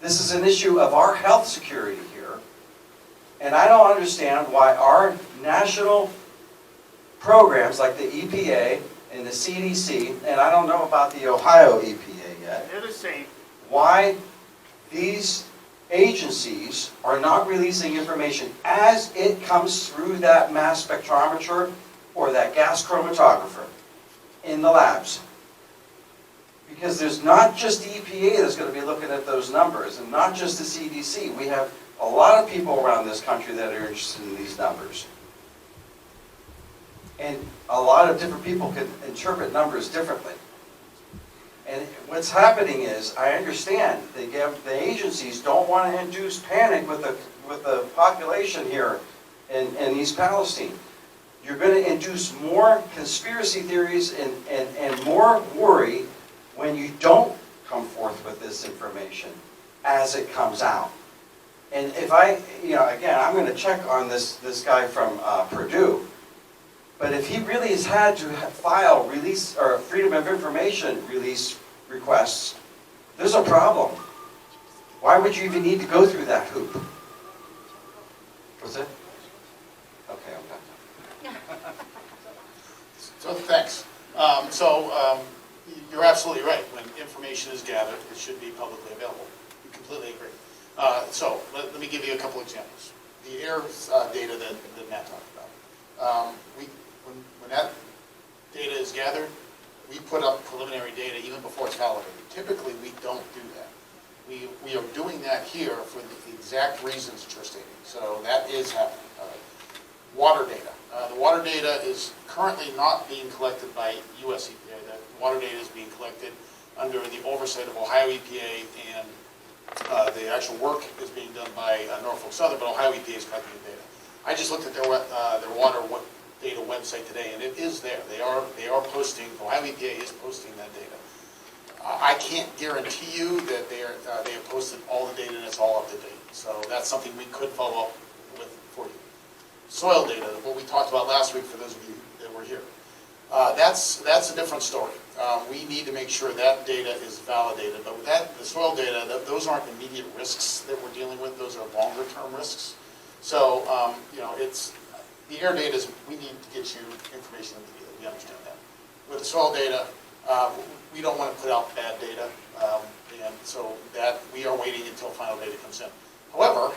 This is an issue of our health security here. And I don't understand why our national programs like the EPA and the CDC, and I don't know about the Ohio EPA yet, They're the same. why these agencies are not releasing information as it comes through that mass spectrometer or that gas chromatographer in the labs. Because there's not just the EPA that's going to be looking at those numbers, and not just the CDC. We have a lot of people around this country that are interested in these numbers. And a lot of different people can interpret numbers differently. And what's happening is, I understand, the agencies don't want to induce panic with the population here in East Palestine. You're going to induce more conspiracy theories and more worry when you don't come forth with this information as it comes out. And if again, I'm going to check on this guy from Purdue. But if he really has had to file release or Freedom of Information release requests, there's a problem. Why would you even need to go through that hoop? Was it? Okay, I'm done. So thanks. You're absolutely right. When information is gathered, it should be publicly available. We completely agree. Let me give you a couple examples. The air data that Matt talked about. When that data is gathered, we put up preliminary data even before it's validated. Typically, we don't do that. We are doing that here for the exact reasons that you're stating. So that is happening. Water data. The water data is currently not being collected by US EPA. The water data is being collected under the oversight of Ohio EPA, and the actual work is being done by Norfolk Southern, but Ohio EPA is collecting the data. I just looked at their water data website today, and it is there. They are posting. Ohio EPA is posting that data. I can't guarantee you that they have posted all the data and it's all up to date. So that's something we could follow up with for you. Soil data, what we talked about last week for those of you that were here. That's a different story. We need to make sure that data is validated. But with the soil data, those aren't immediate risks that we're dealing with. Those are longer term risks. So it's the air data is we need to get you information immediately. We understand that. With the soil data, We don't want to put out bad data, and so that, we are waiting until final data comes in. However,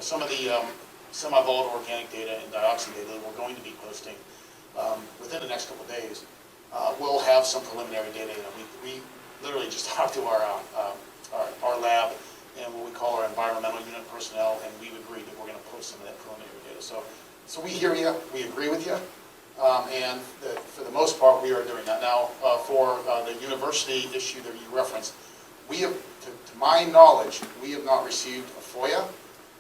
some of the semi-volatile organic data and dioxin data that we're going to be posting within the next couple of days, we'll have some preliminary data. We literally just talked to our lab and what we call our environmental unit personnel, and we've agreed that we're going to post some of that preliminary data. So we hear you, we agree with you, and for the most part, we are doing that. Now, for the university issue that you referenced, we have, to my knowledge, we have not received a FOIA.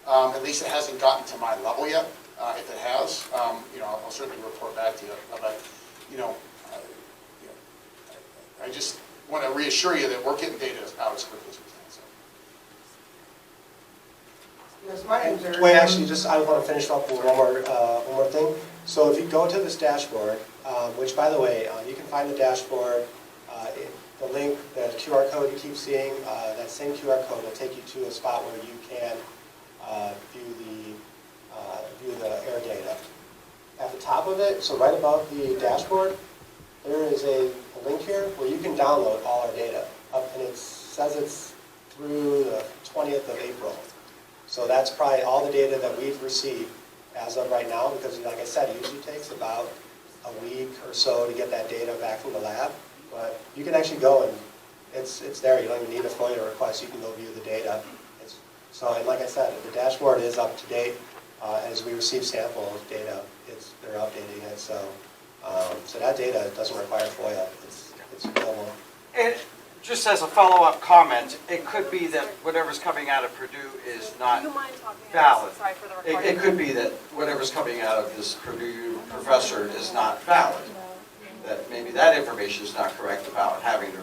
At least it hasn't gotten to my level yet. If it has, I'll certainly report back to you. But I just want to reassure you that we're getting data out as quickly as we can. So. Yes, my name's Eric. Wait, actually, I want to finish up with one more thing. So if you go to this dashboard, which by the way, you can find the dashboard, the link, the QR code you keep seeing, that same QR code will take you to a spot where you can view the air data. At the top of it, so right above the dashboard, there is a link here where you can download all our data. And it says it's through the 20th of April. So that's probably all the data that we've received as of right now, because like I said, it usually takes about a week or so to get that data back from the lab. But you can actually go and it's there. You don't even need a FOIA request. You can go view the data. And like I said, the dashboard is up to date. As we receive sample data, they're updating it. So that data doesn't require FOIA. It's available. And just as a follow-up comment, it could be that whatever's coming out of Purdue is not Do you mind talking? valid. Sorry for the recording. It could be that whatever's coming out of this Purdue professor is not valid. That maybe that information is not correct about having to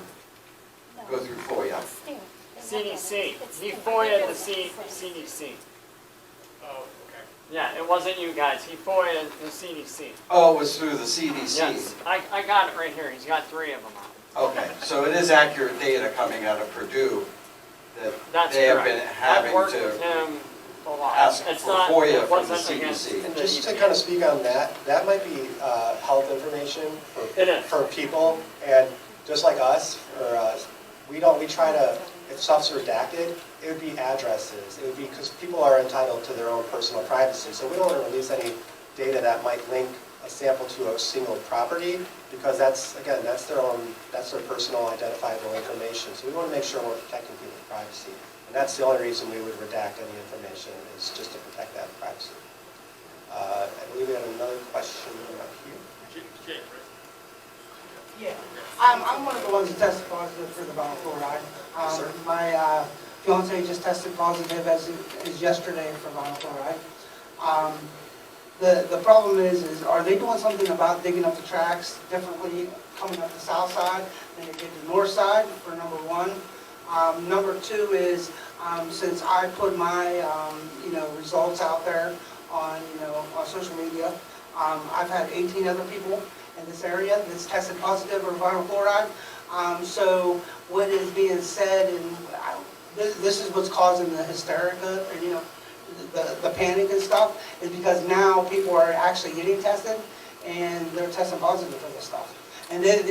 go through FOIA. CDC. He FOIA'd the CDC. Oh, okay. Yeah, it wasn't you guys. He FOIA'd the CDC. Oh, it was through the CDC? Yes, I got it right here. He's got 3 of them out. Okay, so it is accurate data coming out of Purdue that That's they have correct. been having I've worked with to him a lot. ask It's for not, FOIA it from the wasn't against CDC. the And just to EPA. kind of speak on that, that might be health information It is. for people, and just like us, we try to, if stuff's redacted, it would be addresses, it would be, because people are entitled to their own personal privacy, so we don't want to release any data that might link a sample to a single property, because that's their personal identifiable information, so we want to make sure we're protecting people's privacy. And that's the only reason we would redact any information, is just to protect that privacy. I believe we have another question up here. Yeah, I'm one of the ones that tested positive for the vinyl chloride. Sir. My fiance just tested positive as yesterday for vinyl chloride. The problem is are they doing something about digging up the tracks differently coming up the south side than they did the north side, for number one? Number two is, since I put my, results out there on social media, I've had 18 other people in this area that's tested positive for vinyl chloride. So what is being said, and this is what's causing the hysteria, the panic and stuff, is because now people are actually getting tested and they're testing positive for this stuff. And then,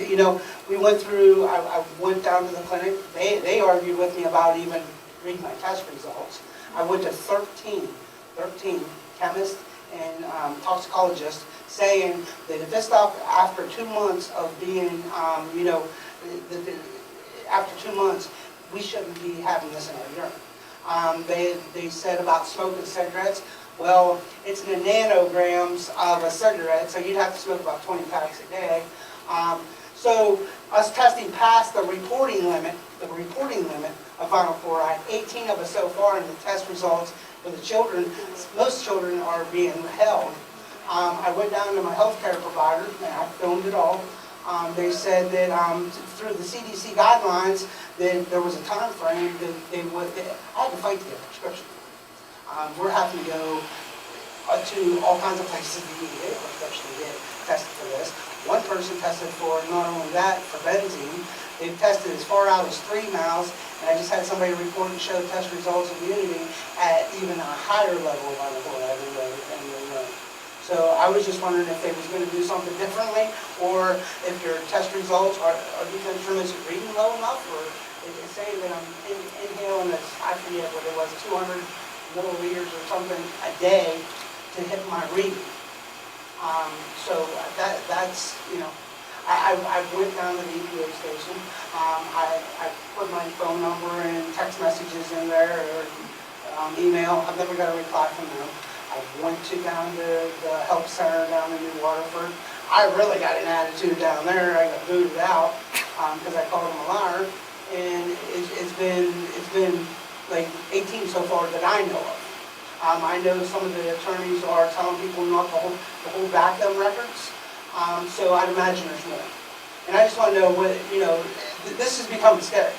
we went through, I went down to the clinic, they argued with me about even reading my test results. I went to 13 chemists and toxicologists saying that if this stuff, after 2 months of being, after 2 months, we shouldn't be having this in our urine. They said about smoking cigarettes. Well, it's in the nanograms of a cigarette, so you'd have to smoke about 20 packs a day. So us testing past the reporting limit of vinyl chloride, 18 of us so far in the test results for the children, most children are being held. I went down to my healthcare provider, and I filmed it all. They said that through the CDC guidelines, that there was a time frame that I had to fight to get a prescription. We're having to go to all kinds of places to get a prescription to get tested for this. One person tested for not only that, for benzene. They've tested as far out as 3 miles, and I just had somebody report and show test results immunity at even a higher level of vinyl chloride in the urine. So So I was just wondering if they was gonna do something differently, or if your test results are these instruments reading low enough, or is it saying that I'm inhaling this, I forget what it was, 200 milliliters or something a day to hit my reading. So that's, you know, I went down to the EPA station. I put my phone number and text messages in there, or email. I've never got a reply from them. I went down to the help center down in New Waterford. I really got an attitude down there. I got booted out because I called them a liar. And it's been like 18 so far that I know of. I know some of the attorneys are telling people not to hold back them records. So I'd imagine there's more. And I just want to know what, you know, this is becoming scary.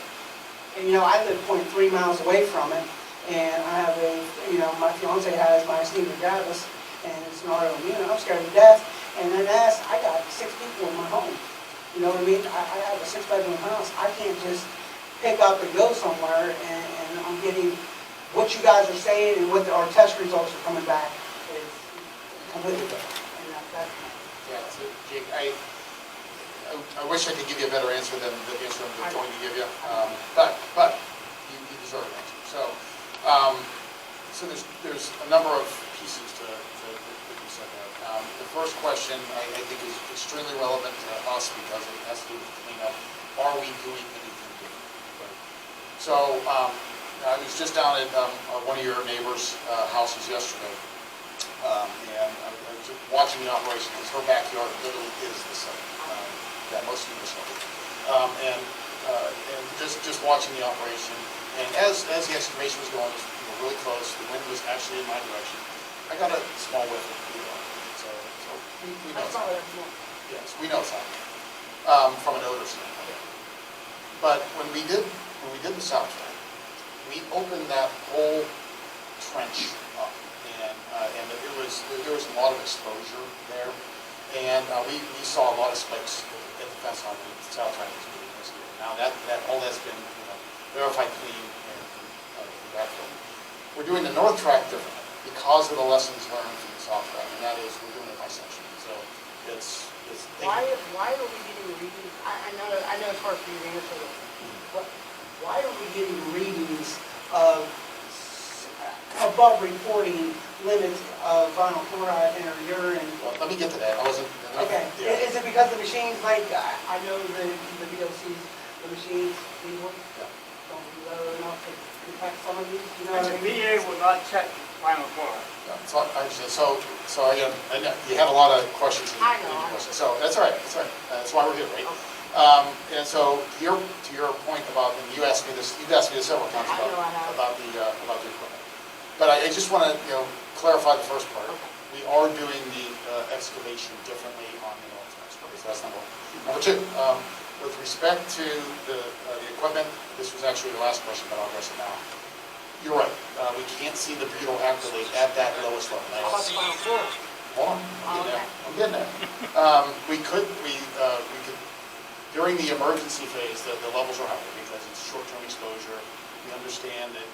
And, you know, I live 0.3 miles away from it, and I have a, you know, my fiance has myasthenia gravis, and it's an autoimmune. I'm scared to death. And then I got 6 people in my home. You know what I mean? I have a 6-bedroom house. I can't just pick up and go somewhere, and I'm getting what you guys are saying and what our test results are coming back is completely different. And that Yeah, so Jake, I wish I could give you a better answer than the answer I'm going to give you, but you deserve an answer. So there's a number of pieces to be said there. The first question I think is extremely relevant to us because it has to do with cleanup. Are we doing anything different? Right? So I was just down at one of your neighbors' houses yesterday, and I was watching the operation because her backyard literally is the site that most of us know. And just watching the operation, and as the excavation was going, it was really close. The wind was actually in my direction. I got a small whiff of feel on it, so we know it's happening. Yes, we know it's happening from an odor standpoint. But when we did the south side, we opened that whole trench up, and there was a lot of exposure there, and we saw a lot of spikes at the fence line when the south side was being excavated. Now all that's been verified clean and backfilled. We're doing the north track differently because of the lessons learned from the south track, and that is we're doing it by section. So it's Why are we getting readings? I know it's hard for you to answer this, but why are we getting readings of above reporting limits of vinyl chloride in our urine? Well, let me get to that. I wasn't. Okay. Yeah. Is it because the machines, like, I know the BOCs, the machines, these ones, don't do low enough to detect some of these, you know what I The mean? VA will not check final chloride. Yeah, so again, you had a lot of questions in I know, your I know. question. So that's all right. That's why we're here, right? And so to your point about, and you've asked me this several times I know I have. about the equipment. But I just want to clarify the first part. Okay. We are doing the excavation differently on the north side. So that's number one. Number two, with respect to the equipment, this was actually the last question, but I'll address it now. You're right. We can't see the butyl acrylate at that lowest level. How about the vinyl chloride? Hold on, I'm getting there. We could, during the emergency phase, the levels are higher because it's short-term exposure. We understand that,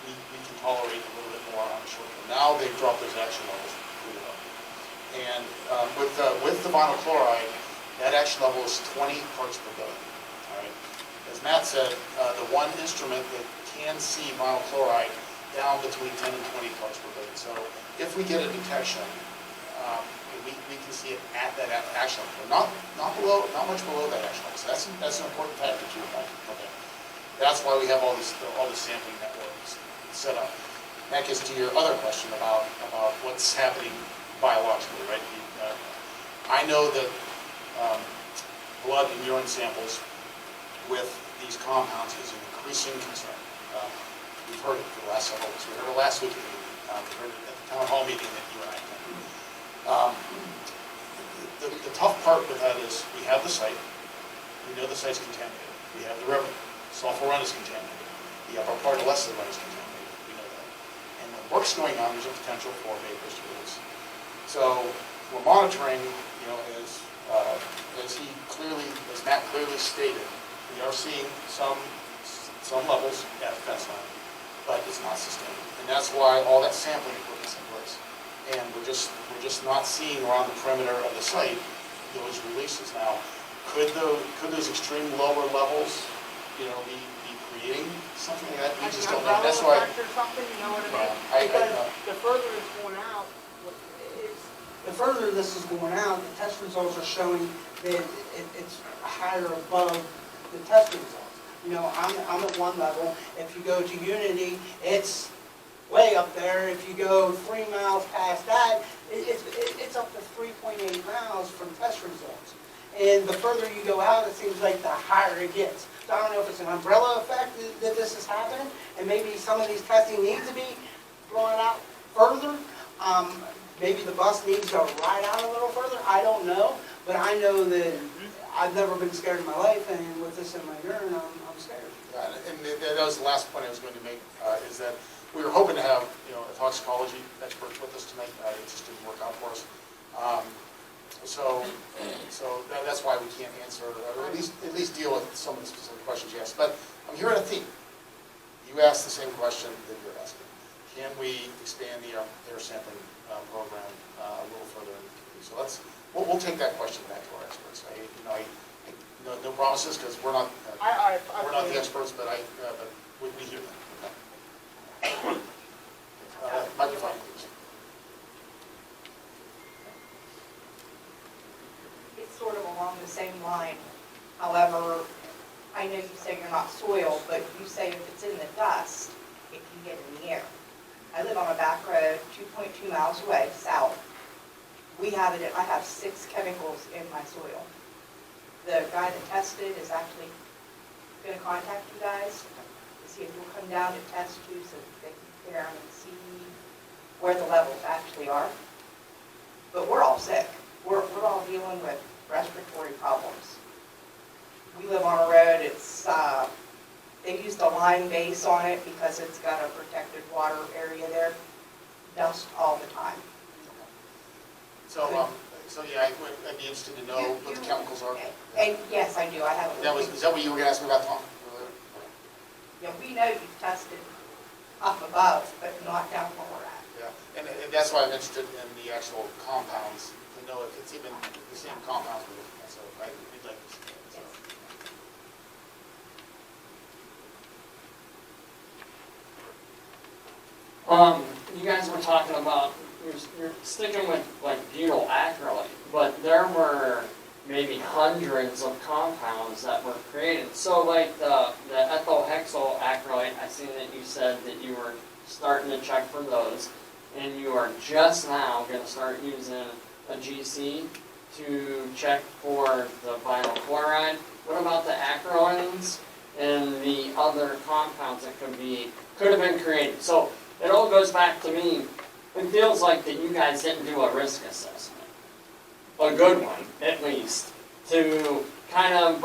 we can tolerate a little bit more on the short term. Now they've dropped those action levels pretty low. And with the vinyl chloride, that action level is 20 parts per billion. All right. As Matt said, the one instrument that can see vinyl chloride down between 10 and 20 parts per billion. So if we get a detection, we can see it at that action level, not much below that action level. So that's an important factor to your point. Okay. That's why we have all this sampling networks set up. That gets to your other question about what's happening biologically, right? I know that blood and urine samples with these compounds is an increasing concern. We've heard it for the last several weeks. We heard it last week. We heard it at the town hall meeting that you and I attended. The tough part with that is we have the site. We know the site's contaminated. We have the river. Sulphur Run is contaminated. The upper part of Leslie Run is contaminated. We know that. And when work's going on, there's a potential for vapors to release. So we're monitoring, as Matt clearly stated, we are seeing some levels at the fence line, but it's not sustained. And that's why all that sampling equipment's in place. And we're just just not seeing around the perimeter of the site those releases. Now, could those extreme lower levels, you know, be creating something like that? We just don't know. That's why. Or something, you know what I mean? I Because know. the further it's going out, The further this is going out, the test results are showing that it's higher above the test results. You know, I'm at one level. If you go to Unity, it's way up there. If you go 3 miles past that, it's up to 3.8 miles from test results. And the further you go out, it seems like the higher it gets. So I don't know if it's an umbrella effect that this is happening, and maybe some of these testing needs to be brought out further. Maybe the bus needs to ride out a little further, I don't know. But I know that I've never been scared in my life, and with this in my urine, I'm scared. Yeah, and that was the last point I was going to make, is that we were hoping to have, you know, a toxicology expert with us tonight. It just didn't work out for us. So that's why we can't answer, or at least deal with some of the specific questions you asked. But I'm hearing a theme. You asked the same question that you're asking. Can we expand the air sampling program a little further in the community? So we'll take that question back to our experts. No promises, because we're not the experts, but we hear them. Okay. Microphone, please. It's sort of along the same line. However, I know you say you're not soil, but you say if it's in the dust, it can get in the air. I live on a back road 2.2 miles away, south. I have 6 chemicals in my soil. The guy that tested is actually going to contact you guys to see if you'll come down to test you so that they can compare them and see where the levels actually are. But we're all sick. We're all dealing with respiratory problems. We live on a road, they used a lime base on it because it's got a protected water area there. Dust all the time. So yeah, I'd be interested to know what the chemicals are. And yes, I do, I have a. Is that what you were going to ask me about, Tom? Yeah, we know you've tested up above, but not down where we're at. Yeah, and that's why I'm interested in the actual compounds, to know if it's even the same compounds we're looking at. So we'd like to see that. So. You guys were talking about, you're sticking with like butyl acrylate, but there were maybe hundreds of compounds that were created. So like the ethyl hexyl acrylate, I seen that you said that you were starting to check for those, and you are just now going to start using a GC to check for the vinyl chloride. What about the acrylines and the other compounds that could have been created? So it all goes back to me. It feels like that you guys didn't do a risk assessment, a good one at least, to kind of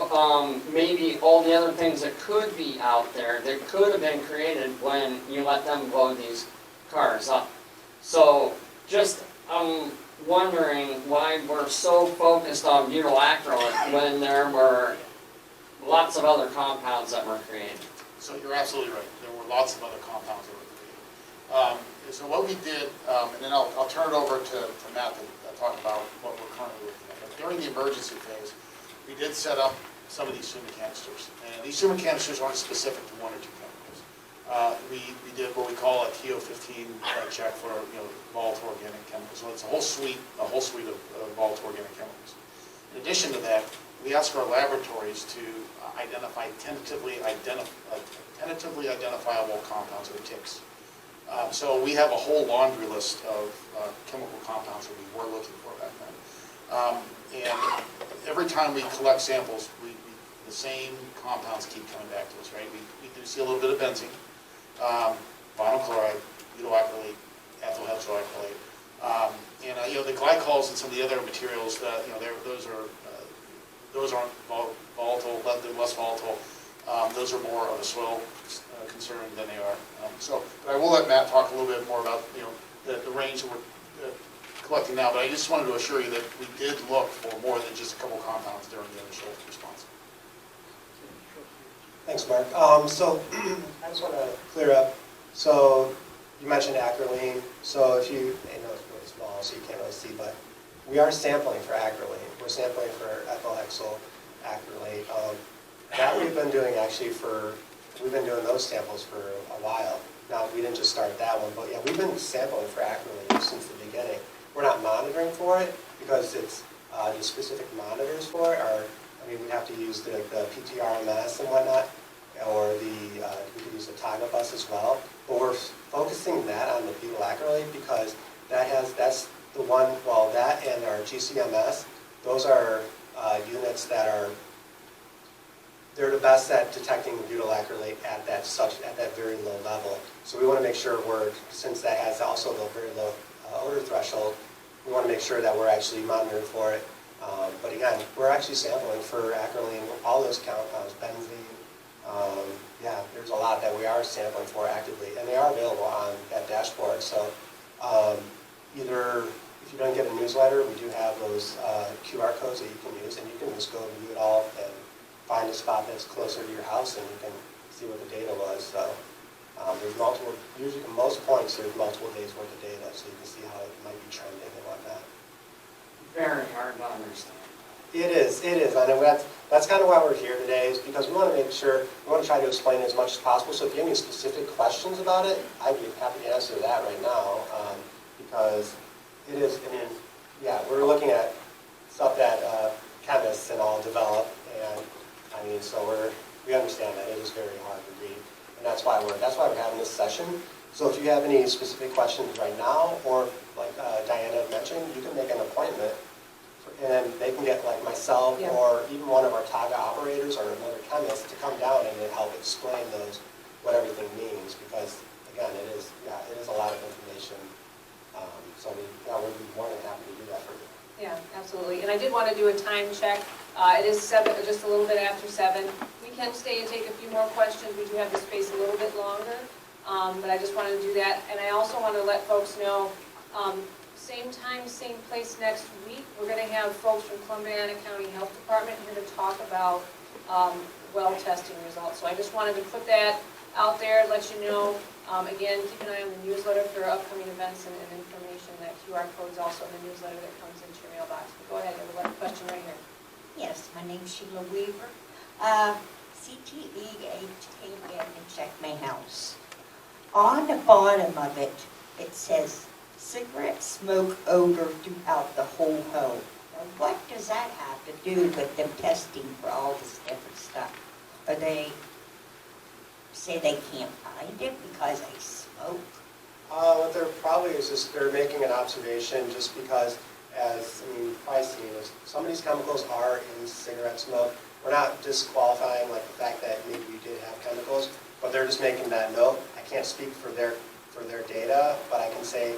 maybe all the other things that could be out there that could have been created when you let them blow these cars up. So just I'm wondering why we're so focused on butyl acrylate when there were lots of other compounds that were created. So you're absolutely right. There were lots of other compounds that were created. So what we did, and then I'll turn it over to Matt to talk about what we're currently looking at. But during the emergency phase, we did set up some of these summa canisters. And these summa canisters aren't specific to 1 or 2 chemicals. We did what we call a TO15 check for volatile organic chemicals. So it's a whole suite of volatile organic chemicals. In addition to that, we ask our laboratories to identify tentatively identifiable compounds or TICs. So we have a whole laundry list of chemical compounds that we were looking for back then. And every time we collect samples, the same compounds keep coming back to us, right? We do see a little bit of benzene, vinyl chloride, butyl acrylate, ethyl hexyl acrylate. And the glycols and some of the other materials that those aren't volatile, they're less volatile. Those are more of a soil concern than they are. But I will let Matt talk a little bit more about the range that we're collecting now. But I just wanted to assure you that we did look for more than just a couple compounds during the initial response. Thanks, Mark. So I just want to clear up. So you mentioned acrolein. So if you, I know it's really small, so you can't really see, but we are sampling for acrylate. We're sampling for ethyl acrylate. That we've been doing actually we've been doing those samples for a while. Now, we didn't just start that one, but yeah, we've been sampling for acrylate since the beginning. We're not monitoring for it because it's, the specific monitors for it are, I mean, we have to use the PTRMS and whatnot, or we could use the Toggle bus as well. But we're focusing that on the butyl acrylate because that's the one, well, that and our GCMS, those are units that are, they're the best at detecting butyl acrylate at that very low level. So we want to make sure since that has also the very low odor threshold, we want to make sure that we're actually monitoring for it. But again, we're actually sampling for acrolein, all those compounds, benzene. Yeah, there's a lot that we are sampling for actively, and they are available on that dashboard. So either if you don't get a newsletter, we do have those QR codes that you can use, and you can just go view it all and find a spot that's closer to your house, and you can see what the data was. So there's multiple, usually at most points there's multiple days worth of data, so you can see how it might be trending and whatnot. Very hard to understand. It is. I know that's kind of why we're here today, is because we want to make sure, we want to try to explain as much as possible. So if you have any specific questions about it, I'd be happy to answer that right now, because it is, I mean, yeah, we're looking at stuff that chemists and all develop, and I mean, so we understand that it is very hard to read, and that's why we're having this session. So if you have any specific questions right now, or like Diana mentioned, you can make an appointment, and they can get like myself or even one of our TAGA operators or another chemist to come down and help explain what everything means, because again, it is a lot of information. So we'd be more than happy to do that for you. Yeah, absolutely. And I did want to do a time check. It is 7, just a little bit after 7. We can stay and take a few more questions. We do have the space a little bit longer, but I just wanted to do that. And I also want to let folks know, same time, same place next week. We're going to have folks from Columbiana County Health Department here to talk about well testing results. So I just wanted to put that out there, let you know. Again, keep an eye on the newsletter for upcoming events and information. That QR code is also in the newsletter that comes into your mailbox. But go ahead, you have a question right here. Yes, my name's Sheila Weaver. CTEH came in and checked my house. On the bottom of it, it says cigarette smoke odor throughout the whole home. Now, what does that have to do with them testing for all this different stuff? Are they say they can't find it because they smoke? What they're probably is just they're making an observation, just because, as I mean, you've probably seen is some of these chemicals are in cigarette smoke. We're not disqualifying like the fact that maybe we did have chemicals, but they're just making that note. I can't speak for their data, but I can say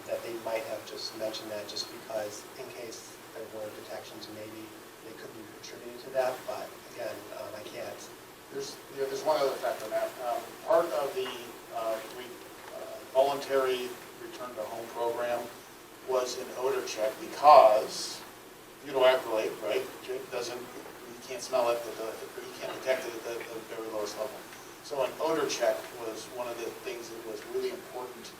that they might have just mentioned that just because in case there were detections, maybe they could be contributing to that. But again, I can't. There's one other factor, Matt. Part of the voluntary return to home program was an odor check because butyl acrylate, right? You can't smell it, you can't detect it at the very lowest level. So an odor check was one of the things that was really important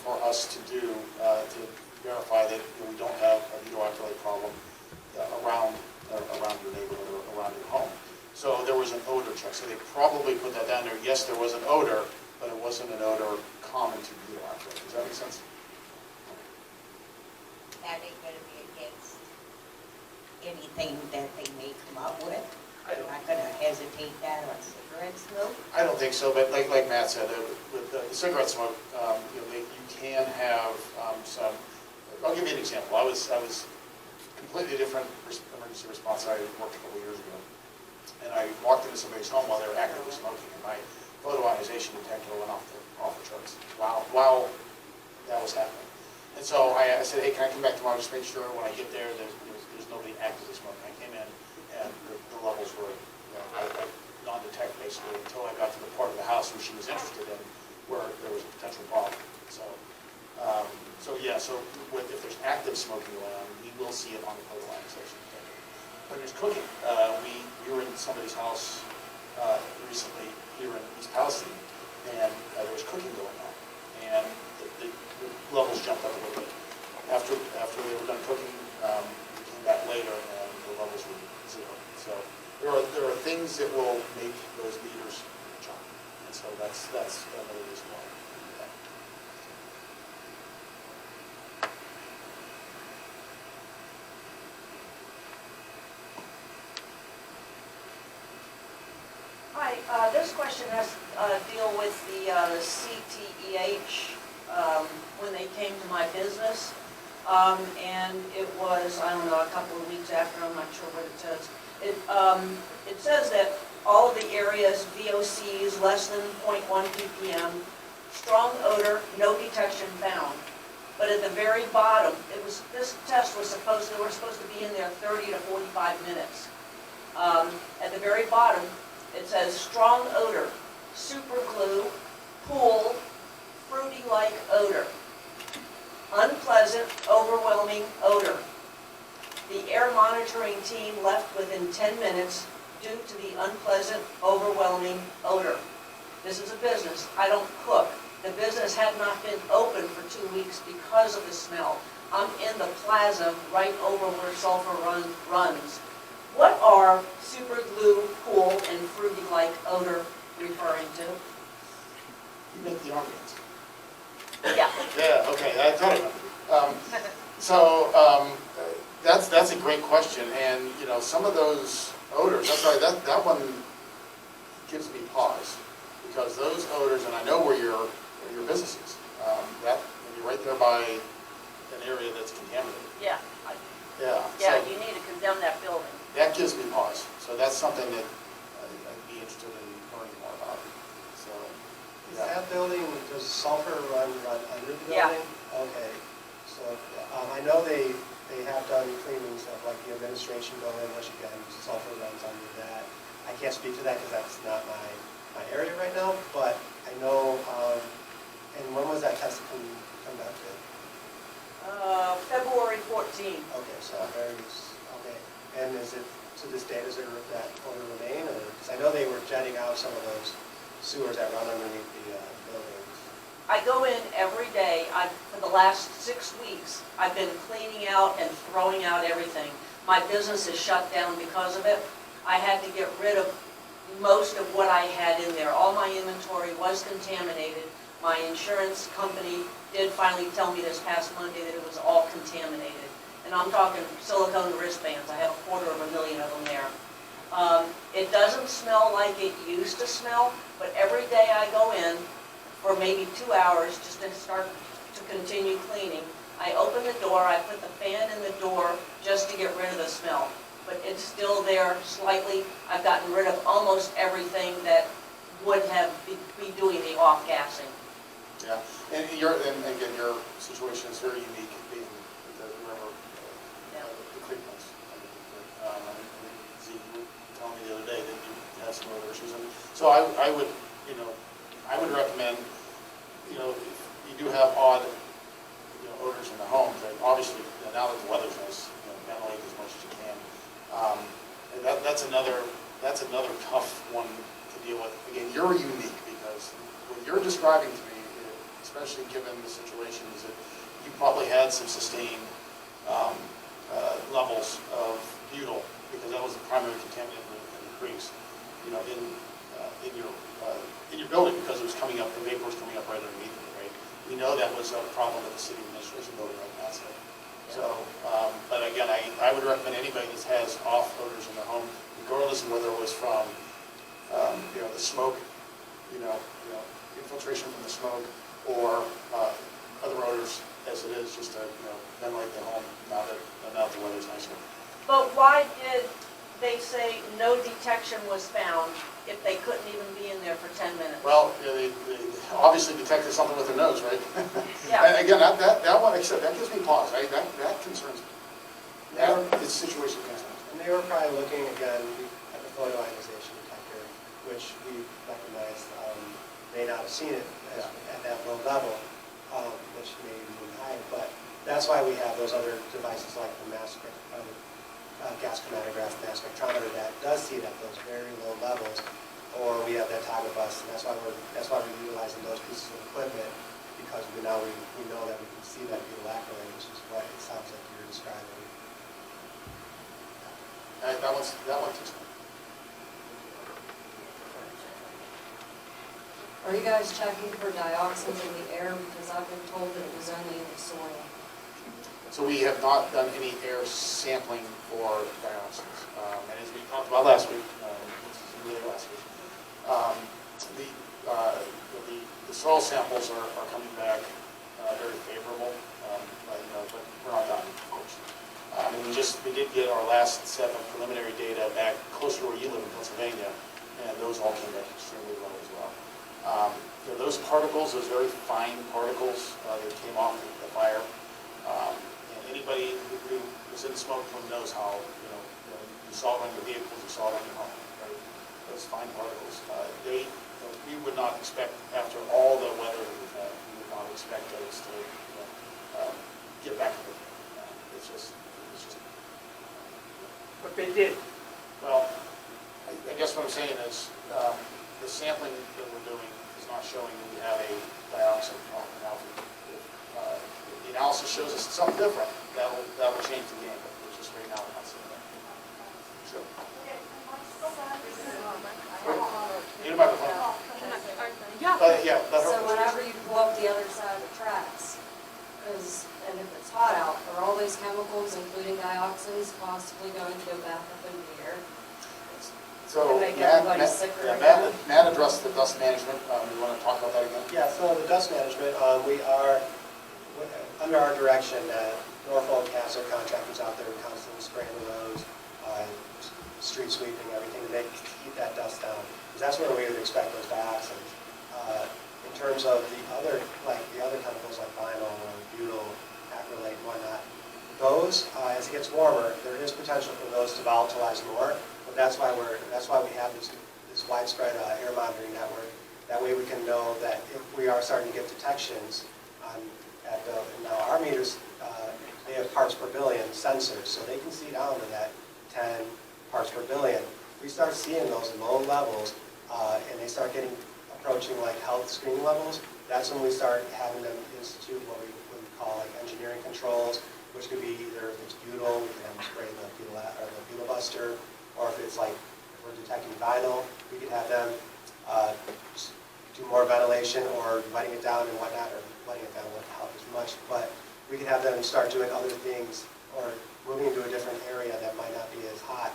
for us to do to verify that we don't have a butyl acrylate problem around your neighborhood or around your home. So there was an odor check. So they probably put that down there. Yes, there was an odor, but it wasn't an odor common to butyl acrylate. Does that make sense? That ain't gonna be against anything that they may come up with? They're not gonna hesitate that on cigarette smoke? I don't think so, but like Matt said, with the cigarette smoke, you can have some. I'll give you an example. I was completely different emergency response. I worked a couple years ago, and I walked into somebody's home while they were actively smoking, and my photoionization detector went off the charts while that was happening. And so I said, hey, can I come back tomorrow just make sure when I get there there's nobody actively smoking. I came in and the levels were non-detect basically until I got to the part of the house where she was interested in where there was a potential problem. So if there's active smoking going on, we will see it on the photoionization detector. When there's cooking, we were in somebody's house recently here in East Palestine, and there was cooking going on, and the levels jumped up a little bit. after they were done cooking, we came back later and the levels were 0. So there are things that will make those meters jump. And so that's another reason why. Hi, this question has to deal with the CTEH when they came to my business. And it was, I don't know, a couple of weeks after, I'm not sure what it says. It says that all of the areas, VOCs less than 0.1 ppm, strong odor, no detection found. But at the very bottom, this test was they were supposed to be in there 30 to 45 minutes. At the very bottom, it says strong odor, super glue, pool, fruity-like odor, unpleasant, overwhelming odor. The air monitoring team left within 10 minutes due to the unpleasant, overwhelming odor. This is a business. I don't cook. The business had not been open for 2 weeks because of the smell. I'm in the plaza right over where sulfur runs. What are super glue, pool, and fruity-like odor referring to? You make the argument. Yeah. Yeah, okay, I thought of it. That's a great question, and you know, some of those odors, that's why that one gives me pause, because those odors, and I know where your business is, you're right there by an area that's contaminated. Yeah. Yeah. Yeah, So you need to condemn that building. that gives me pause. So that's something that I'd be interested in learning more about. So Is yeah. that building, does sulfur run under the Yeah. building? Okay, so I know they have done cleanings of like the administration building, which again, sulfur runs under that. I can't speak to that because that's not my area right now, but I know, and when was that test conducted? February 14th. Okay, so okay, and is it, to this day, does that odor remain, or, because I know they were jetting out some of those sewers that run underneath the buildings. I go in every day. For the last 6 weeks, I've been cleaning out and throwing out everything. My business is shut down because of it. I had to get rid of most of what I had in there. All my inventory was contaminated. My insurance company did finally tell me this past Monday that it was all contaminated. And I'm talking silicone wristbands. I have 250,000 of them there. It doesn't smell like it used to smell, but every day I go in for maybe 2 hours just to continue cleaning. I open the door, I put the fan in the door just to get rid of the smell. But it's still there slightly. I've gotten rid of almost everything that would be doing the off-gassing. Yeah, and again, your situation is very unique, being the river, the creek ones. Z, you were telling me the other day that you have some other issues, and so I would recommend, if you do have odd, odors in the home, that obviously, now that the weather's nice, ventilate as much as you can. And that's another tough one to deal with. Again, you're unique because what you're describing to me, especially given the situation, is that you probably had some sustained levels of butyl, because that was the primary contaminant in the creeks, in your building, because it was coming up, the vapor was coming up right underneath it, right? We know that was a problem with the city administration building right now. So, but again, I would recommend anybody that has off odors in their home, regardless of whether it was from, the smoke, infiltration from the smoke, or other odors, as it is, just to ventilate the home now that the weather's nicer. But why did they say no detection was found if they couldn't even be in there for 10 minutes? Well, they obviously detected something with their nose, right? Yeah. And again, that one, like I said, that gives me pause, right? That concerns me. This situation concerns me. And they were probably looking again at the photoionization detector, which we recognize may not have seen it at that low level, which may be high, but that's why we have those other devices like the gas chromatograph, mass spectrometer that does see it at those very low levels, or we have that toggle bus, and that's why we're utilizing those pieces of equipment, because we know that we can see that butyl acrylate, which is what it sounds like you're describing. That one takes. Are you guys checking for dioxins in the air? Because I've been told that it was only in the soil. So we have not done any air sampling for dioxins. And as we talked about last week, this is really last week, the soil samples are coming back very favorable, but we're not done, of course. And we did get our last set of preliminary data back closer to where you live in Pennsylvania, and those all came back extremely low as well. Those particles, those very fine particles that came off the fire, and anybody who was in the smoke room knows how, you saw it on your vehicles, you saw it on your home, right? Those fine particles. We would not expect, after all the weather that we've had, we would not expect those to get back to the, it's just. But they did. Well, I guess what I'm saying is, the sampling that we're doing is not showing that we have a dioxin problem. Now, if the analysis shows us something different, that will change the game, but it's just right now we're not seeing that. Sure. Need a microphone? Yeah. So whenever you pull up the other side of the tracks, and if it's hot out, are all those chemicals, including dioxins, possibly going to go back up in the air? So, Make everybody sicker again? Matt addressed the dust management. We want to talk about that again? Yeah, so the dust management, we are, under our direction, Norfolk has their contractors out there constantly spraying the roads, street sweeping, everything to keep that dust down. Because that's where we would expect those dioxins. In terms of the other chemicals like vinyl or butyl acrylate and whatnot, those, as it gets warmer, there is potential for those to volatilize more. But that's why we have this widespread air monitoring network. That way we can know that if we are starting to get detections now our meters, they have parts per billion sensors, so they can see down to that 10 parts per billion. We start seeing those low levels, and they start approaching like health screening levels. That's when we start having them institute what we would call like engineering controls, which could be either if it's butyl, we can have them spray the butyl buster, or if it's like if we're detecting vinyl, we could have them do more ventilation or letting it down and whatnot, or letting it down wouldn't help as much. But we could have them start doing other things or moving into a different area that might not be as hot,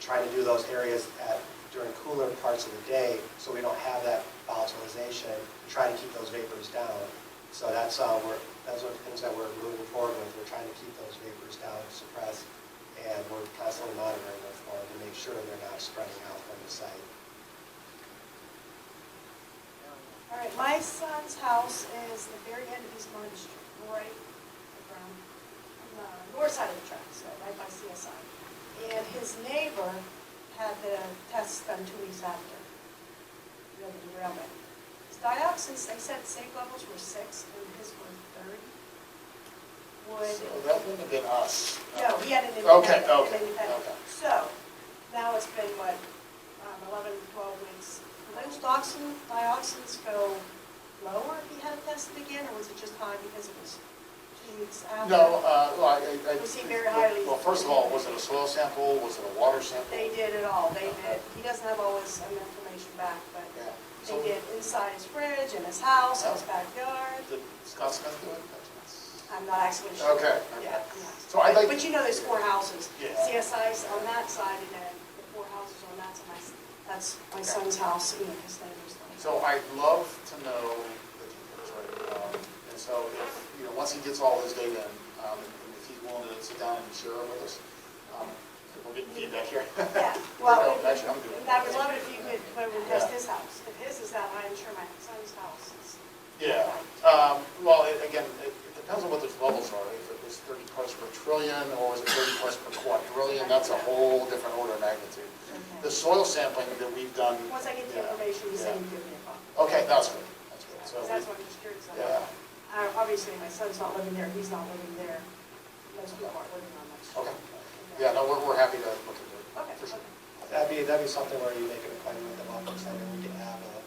trying to do those areas during cooler parts of the day so we don't have that volatilization, trying to keep those vapors down. So that's one of the things that we're moving forward with. We're trying to keep those vapors down, suppressed, and we're constantly monitoring them for them to make sure they're not spreading out from the site. All right, my son's house is the very end of East Market Street, right from the north side of the tracks, so right by CSI. And his neighbor had the test done 2 weeks after the derailment. His dioxins, they said safe levels were 6 and his were 30. So that wouldn't have been us. No, he had an independent. Okay. So, now it's been, 11, 12 weeks. Will those dioxins go lower if he had it tested again, or was it just high because it was 2 weeks after? No, Was he very highly? Well, first of all, was it a soil sample? Was it a water sample? They did it all. They did. He doesn't have all his information back, but Yeah. they did inside his fridge, in his house, in his backyard. Did Scott Smith do it? I'm not actually sure. Okay. Yeah. So I'd like. But you know there's 4 houses. Yeah. CSI's on that side, and then the 4 houses on that side. That's my son's house, his neighbor's house. So I'd love to know the details, right? And so if, once he gets all his data in, and if he's willing to sit down and share it with us, we're getting feedback here. Yeah, well, No, actually, I'm doing it. I would love it if you could, test his house. If his is that high, I'm sure my son's house is. Yeah. Well, again, it depends on what those levels are. If it was 30 parts per trillion, or was it 30 parts per quadrillion, that's a whole different order of magnitude. The soil sampling that we've done. Once I get the information, you say you give me a call. Okay, that's good. That's good. So Because that's what I'm just curious yeah. about. Obviously, my son's not living there, he's not living there. Most people aren't living on that street. Okay. Yeah, no, we're happy to look into it. Okay, For sure. okay. That'd be something where you make an appointment with the welcome center. We can have a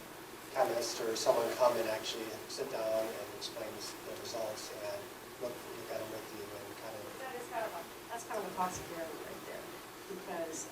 kind of chemist or someone come and actually sit down and explain the results and look at them with you and kind of. That's kind of a toxic area right there, because,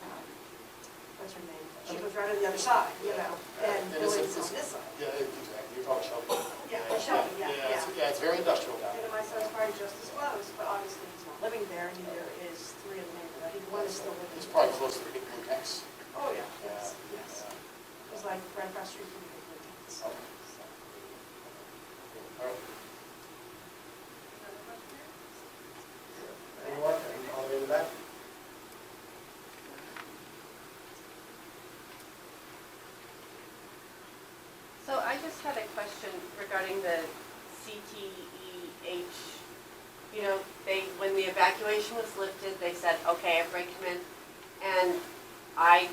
what's her name? She was right on the other side, you know, and Billy's on this side. Yeah, exactly, you're talking Shelby. Yeah, Shelby, yeah. Yeah, it's very industrial down And there. my son's probably just as close, but obviously he's not living there, neither is three of the neighbors. I think one is still living. It's probably close to the big blue tanks. Oh, yeah, yes, yes. It was like right across the street from the big buildings. Okay. All right. Anyone? All the way in the back? So I just had a question regarding the CTEH. You know, when the evacuation was lifted, they said, okay, everybody come in. And I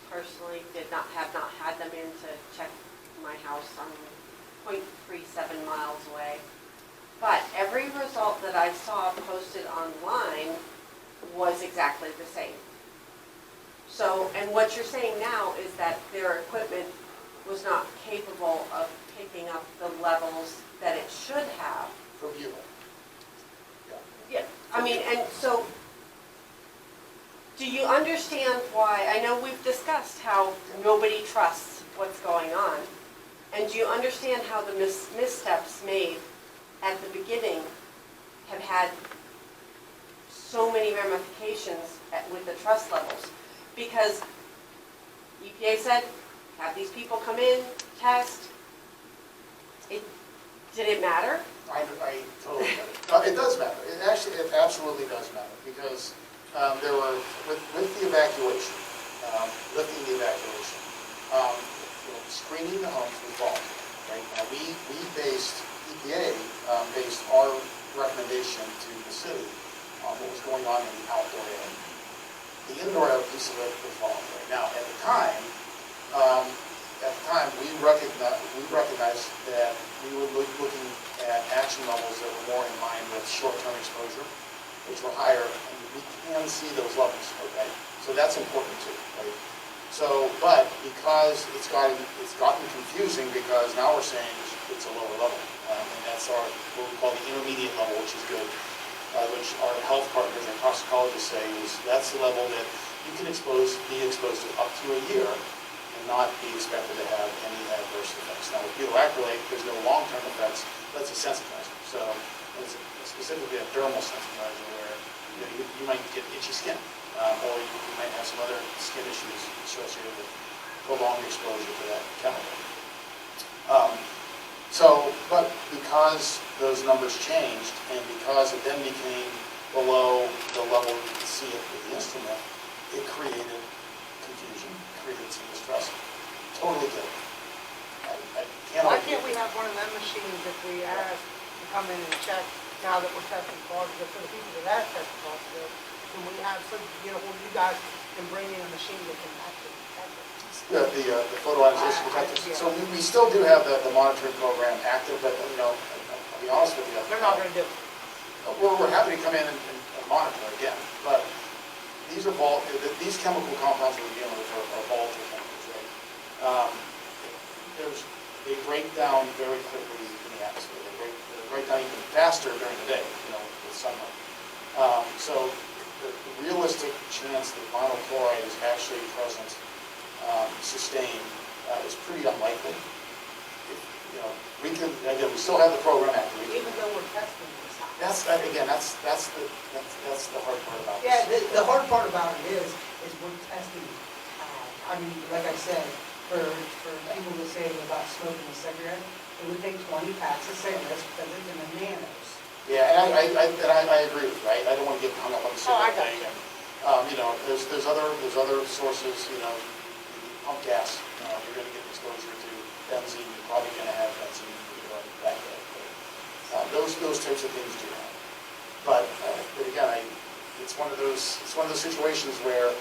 personally have not had them in to check my house. I'm 0.37 miles away. But every result that I saw posted online was exactly the same. So, and what you're saying now is that their equipment was not capable of picking up the levels that it should have. From you. Yeah, I mean, and so, do you understand why, I know we've discussed how nobody trusts what's going on, and do you understand how the missteps made at the beginning have had so many ramifications with the trust levels? Because EPA said, have these people come in, test. Did it matter? I totally get it. It does matter. It absolutely does matter, because there were, with the evacuation, lifting the evacuation, screening the homes was voluntary, right? Now, we based, EPA based our recommendation to the city on what was going on in the outdoor area. The indoor piece of it was voluntary. Now, at the time, we recognized that we were looking at action levels that were more in line with short-term exposure, which were higher, and we can see those levels, okay? So that's important too, right? So, but because it's gotten confusing, because now we're saying it's a lower level, and that's what we call the intermediate level, which is good, which our health partners and toxicologists say is that's the level that you can be exposed to up to a year and not be expected to have any adverse effects. Now with butyracrolate, there's no long-term effects, but it's a sensitizer. So it's specifically a dermal sensitizer where you might get itchy skin, or you might have some other skin issues associated with prolonged exposure to that chemical. But because those numbers changed, and because it then became below the level you could see it with the instrument, it created confusion, created some distrust. Totally get it. I can't. Why can't we have one of them machines if we ask to come in and check now that we're testing positive for the people that have tested positive? Can we have some, you guys can bring in a machine that can actually detect it? The photo ionization detectors. So we still do have the monitoring program active, but I'll be honest with you. They're not going to do it. We're happy to come in and monitor again, but these chemical compounds we're dealing with are volatile chemicals, right? They break down very quickly in the atmosphere. They break down even faster during the day, with sunlight. So the realistic chance that vinyl chloride is actually present, sustained, is pretty unlikely. We still have the program active. Even though we're testing this. That's the hard part about this. Yeah, the hard part about it is we're testing. I mean, like I said, for people to say about smoking a cigarette, it would take 20 packs of cigarettes because it's in the nanos. Yeah, and I agree with you. I don't want to get hung up on the cigarette thing. There's other sources. Pump gas. You're going to get exposure to benzene. You're probably going to have benzene back there. Those types of things do happen. But again, it's one of those situations where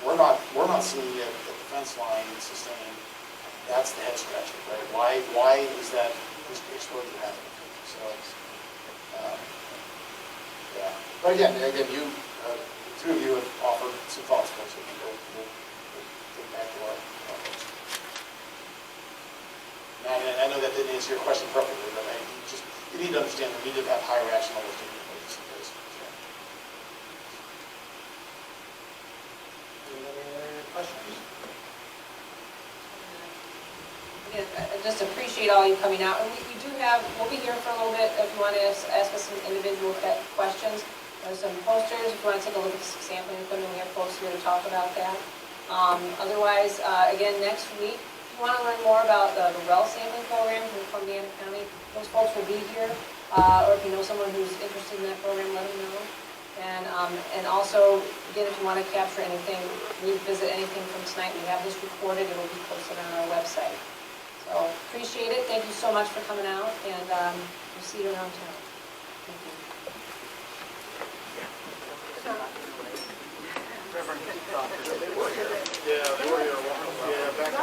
we're not seeing it at the fence line sustained. That's the head scratcher, right? Why is that exposure happening? So yeah. But again, you the two of you have offered some thoughts, folks. We'll get back to our folks. answer your question perfectly, but you need to understand that we need to have high rational listing. Any other questions? Again, I just appreciate all you coming out, and we do have, we'll be here for a little bit if you want to ask us some individual questions. There's some posters, if you want to take a look at the sampling equipment, we have folks here to talk about that. Otherwise, again, next week, if you want to learn more about the well sampling program from Columbiana County, those folks will be here. Or if you know someone who's interested in that program, let them know. And also, again, if you want to capture anything, revisit anything from tonight, we have this recorded, it will be posted on our website. So, appreciate it, thank you so much for coming out, and we'll see you around town. Thank you. Yeah, they were here. Yeah, back.